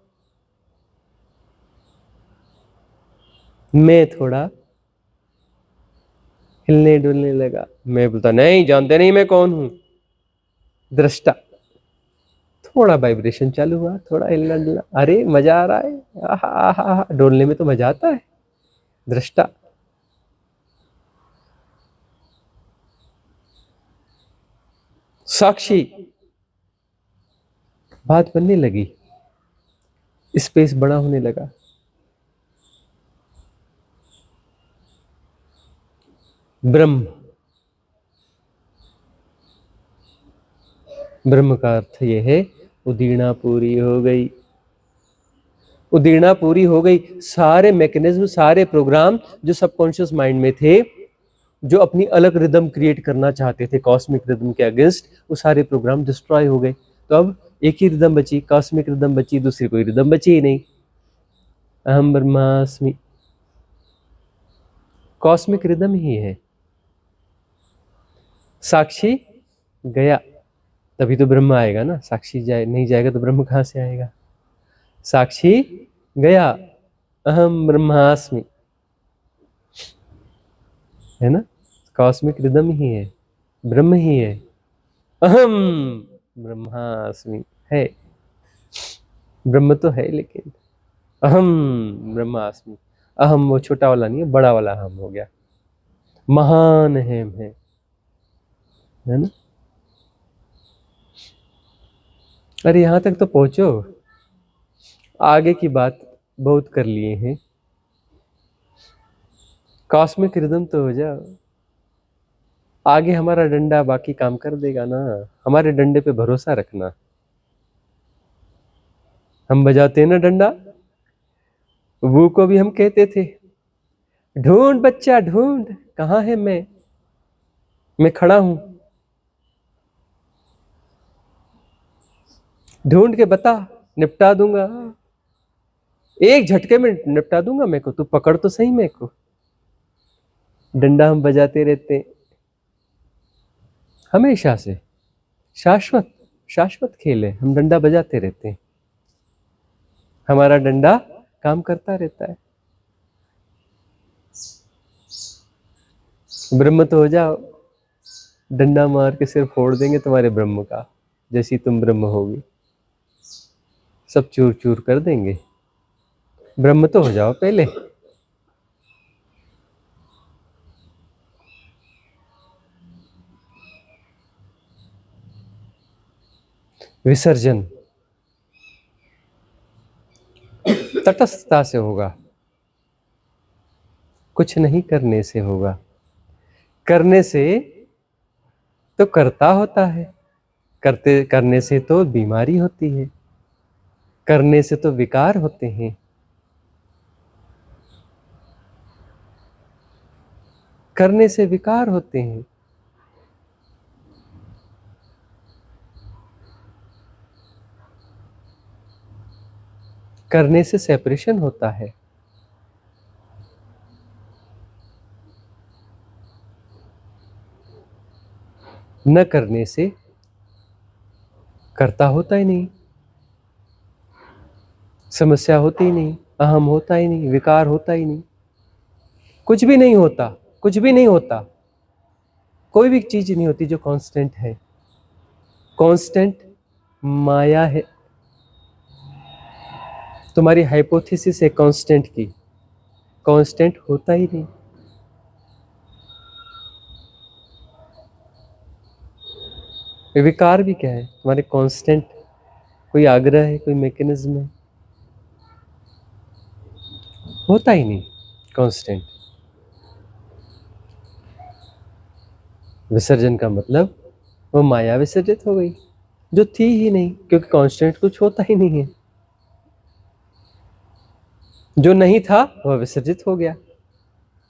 मैं थोड़ा हिलने डुलने लगा, मैं बोलता नहीं जानते नहीं मैं कौन हूं। दृष्टा, थोड़ा वाइब्रेशन चालू हुआ, थोड़ा हिलना डुलना, अरे मजा आ रहा है, आहा आहा आहा, डोलने में तो मजा आता है। दृष्टा, साक्षी, बात बनने लगी, स्पेस बड़ा होने लगा। ब्रह्म, ब्रह्म का अर्थ यह है उदीर्णा पूरी हो गई, उदीर्णा पूरी हो गई। सारे मैकेनिज्म, सारे प्रोग्राम जो सबकॉन्शियस माइंड में थे, जो अपनी अलग रिदम क्रिएट करना चाहते थे कॉस्मिक रिदम के अगेंस्ट, वो सारे प्रोग्राम डिस्ट्रॉय हो गए। तो अब एक ही रिदम बची, कॉस्मिक रिदम बची, दूसरी कोई रिदम बची ही नहीं। अहम ब्रह्मास्मि, कॉस्मिक रिदम ही है। साक्षी गया तभी तो ब्रह्म आएगा ना, साक्षी जाए नहीं जाएगा तो ब्रह्म कहां से आएगा। साक्षी गया, अहम ब्रह्मास्मि, है ना। कॉस्मिक रिदम ही है, ब्रह्म ही है। अहम ब्रह्मास्मि है, ब्रह्म तो है लेकिन अहम ब्रह्मास्मि। अहम वो छोटा वाला नहीं है, बड़ा वाला अहम हो गया, महान है ना। अरे यहां तक तो पहुंचो, आगे की बात बहुत कर लिए हैं, कॉस्मिक रिदम तो हो जाओ। आगे हमारा डंडा बाकी काम कर देगा ना, हमारे डंडे पे भरोसा रखना। हम बजाते ना डंडा, वो को भी हम कहते थे, ढूंढ बच्चा ढूंढ, कहाँ है मैं खड़ा हूं, ढूंढ के बता, निपटा दूंगा, एक झटके में निपटा दूंगा मेरे को, तू पकड़ तो सही मेरे को। डंडा हम बजाते रहते हमेशा से, शाश्वत खेल है, हम डंडा बजाते रहते हैं, हमारा डंडा काम करता रहता है। ब्रह्म तो हो जाओ, डंडा मार के सिर फोड़ देंगे तुम्हारे ब्रह्म का, जैसी तुम ब्रह्म होगी सब चूर चूर कर देंगे। ब्रह्म तो हो जाओ पहले। विसर्जन तटस्थता से होगा, कुछ नहीं करने से होगा। करने से तो करता होता है, करने से तो बीमारी होती है, करने से तो विकार होते हैं, करने से विकार होते हैं। करने से सेपरेशन होता है, न करने से करता होता ही नहीं, समस्या होती ही नहीं, अहम होता ही नहीं, विकार होता ही नहीं, कुछ भी नहीं होता, कुछ भी नहीं होता, कोई भी चीज नहीं होती जो कांस्टेंट है। कांस्टेंट माया है। तुम्हारी हाइपोथेसिस है कांस्टेंट की, कांस्टेंट होता ही नहीं। विकार भी क्या है तुम्हारे कांस्टेंट, कोई आग्रह है, कोई मैकेनिज्म है, होता ही नहीं कांस्टेंट। विसर्जन का मतलब वो माया विसर्जित हो गई जो थी ही नहीं, क्योंकि कांस्टेंट कुछ होता ही नहीं है। जो नहीं था वह विसर्जित हो गया,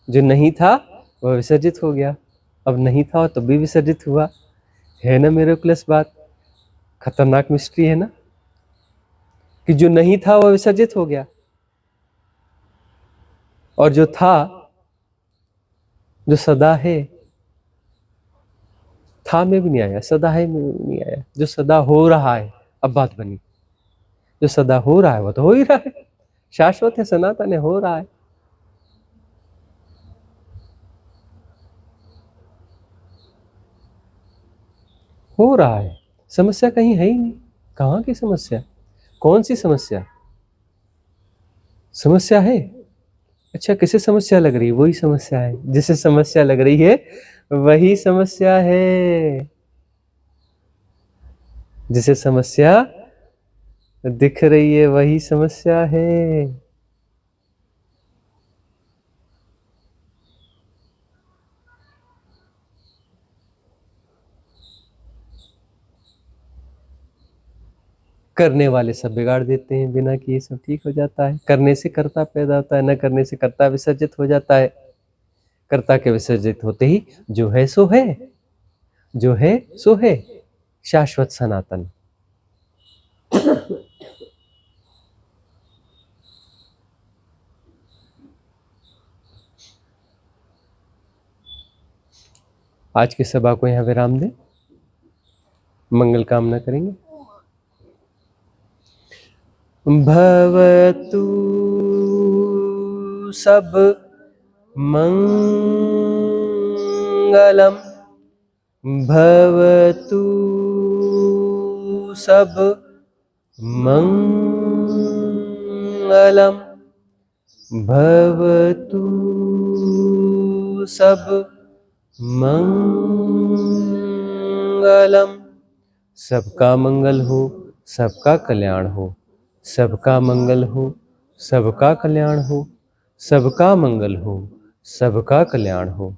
जो नहीं था वह विसर्जित हो गया। अब नहीं था तब भी विसर्जित हुआ, है ना मिरेकलस बात, खतरनाक मिस्ट्री है ना, कि जो नहीं था वह विसर्जित हो गया और जो था, जो सदा है, था में भी नहीं आया, सदा है में भी नहीं आया, जो सदा हो रहा है, अब बात बनी, जो सदा हो रहा है वो तो हो ही रहा है, शाश्वत है, सनातन है, हो रहा है। हो रहा है, समस्या कहीं है ही नहीं। कहाँ की समस्या, कौन सी समस्या, समस्या है? अच्छा किसे समस्या लग रही है? वही समस्या है, जिसे समस्या लग रही है वही समस्या है, जिसे समस्या दिख रही है वही समस्या है। करने वाले सब बिगाड़ देते हैं, बिना किए सब ठीक हो जाता है। करने से कर्ता पैदा होता है, न करने से कर्ता विसर्जित हो जाता है। कर्ता के विसर्जित होते ही जो है सो है, जो है सो है, शाश्वत सनातन। आज की सभा को यहाँ विराम दें, मंगल कामना करेंगे। भवतु सब मंगलम, भवतु सब मंगलम, भवतु सब मंगलम। सबका मंगल हो, सबका कल्याण हो, सबका मंगल हो, सबका कल्याण हो, सबका मंगल हो, सबका कल्याण हो।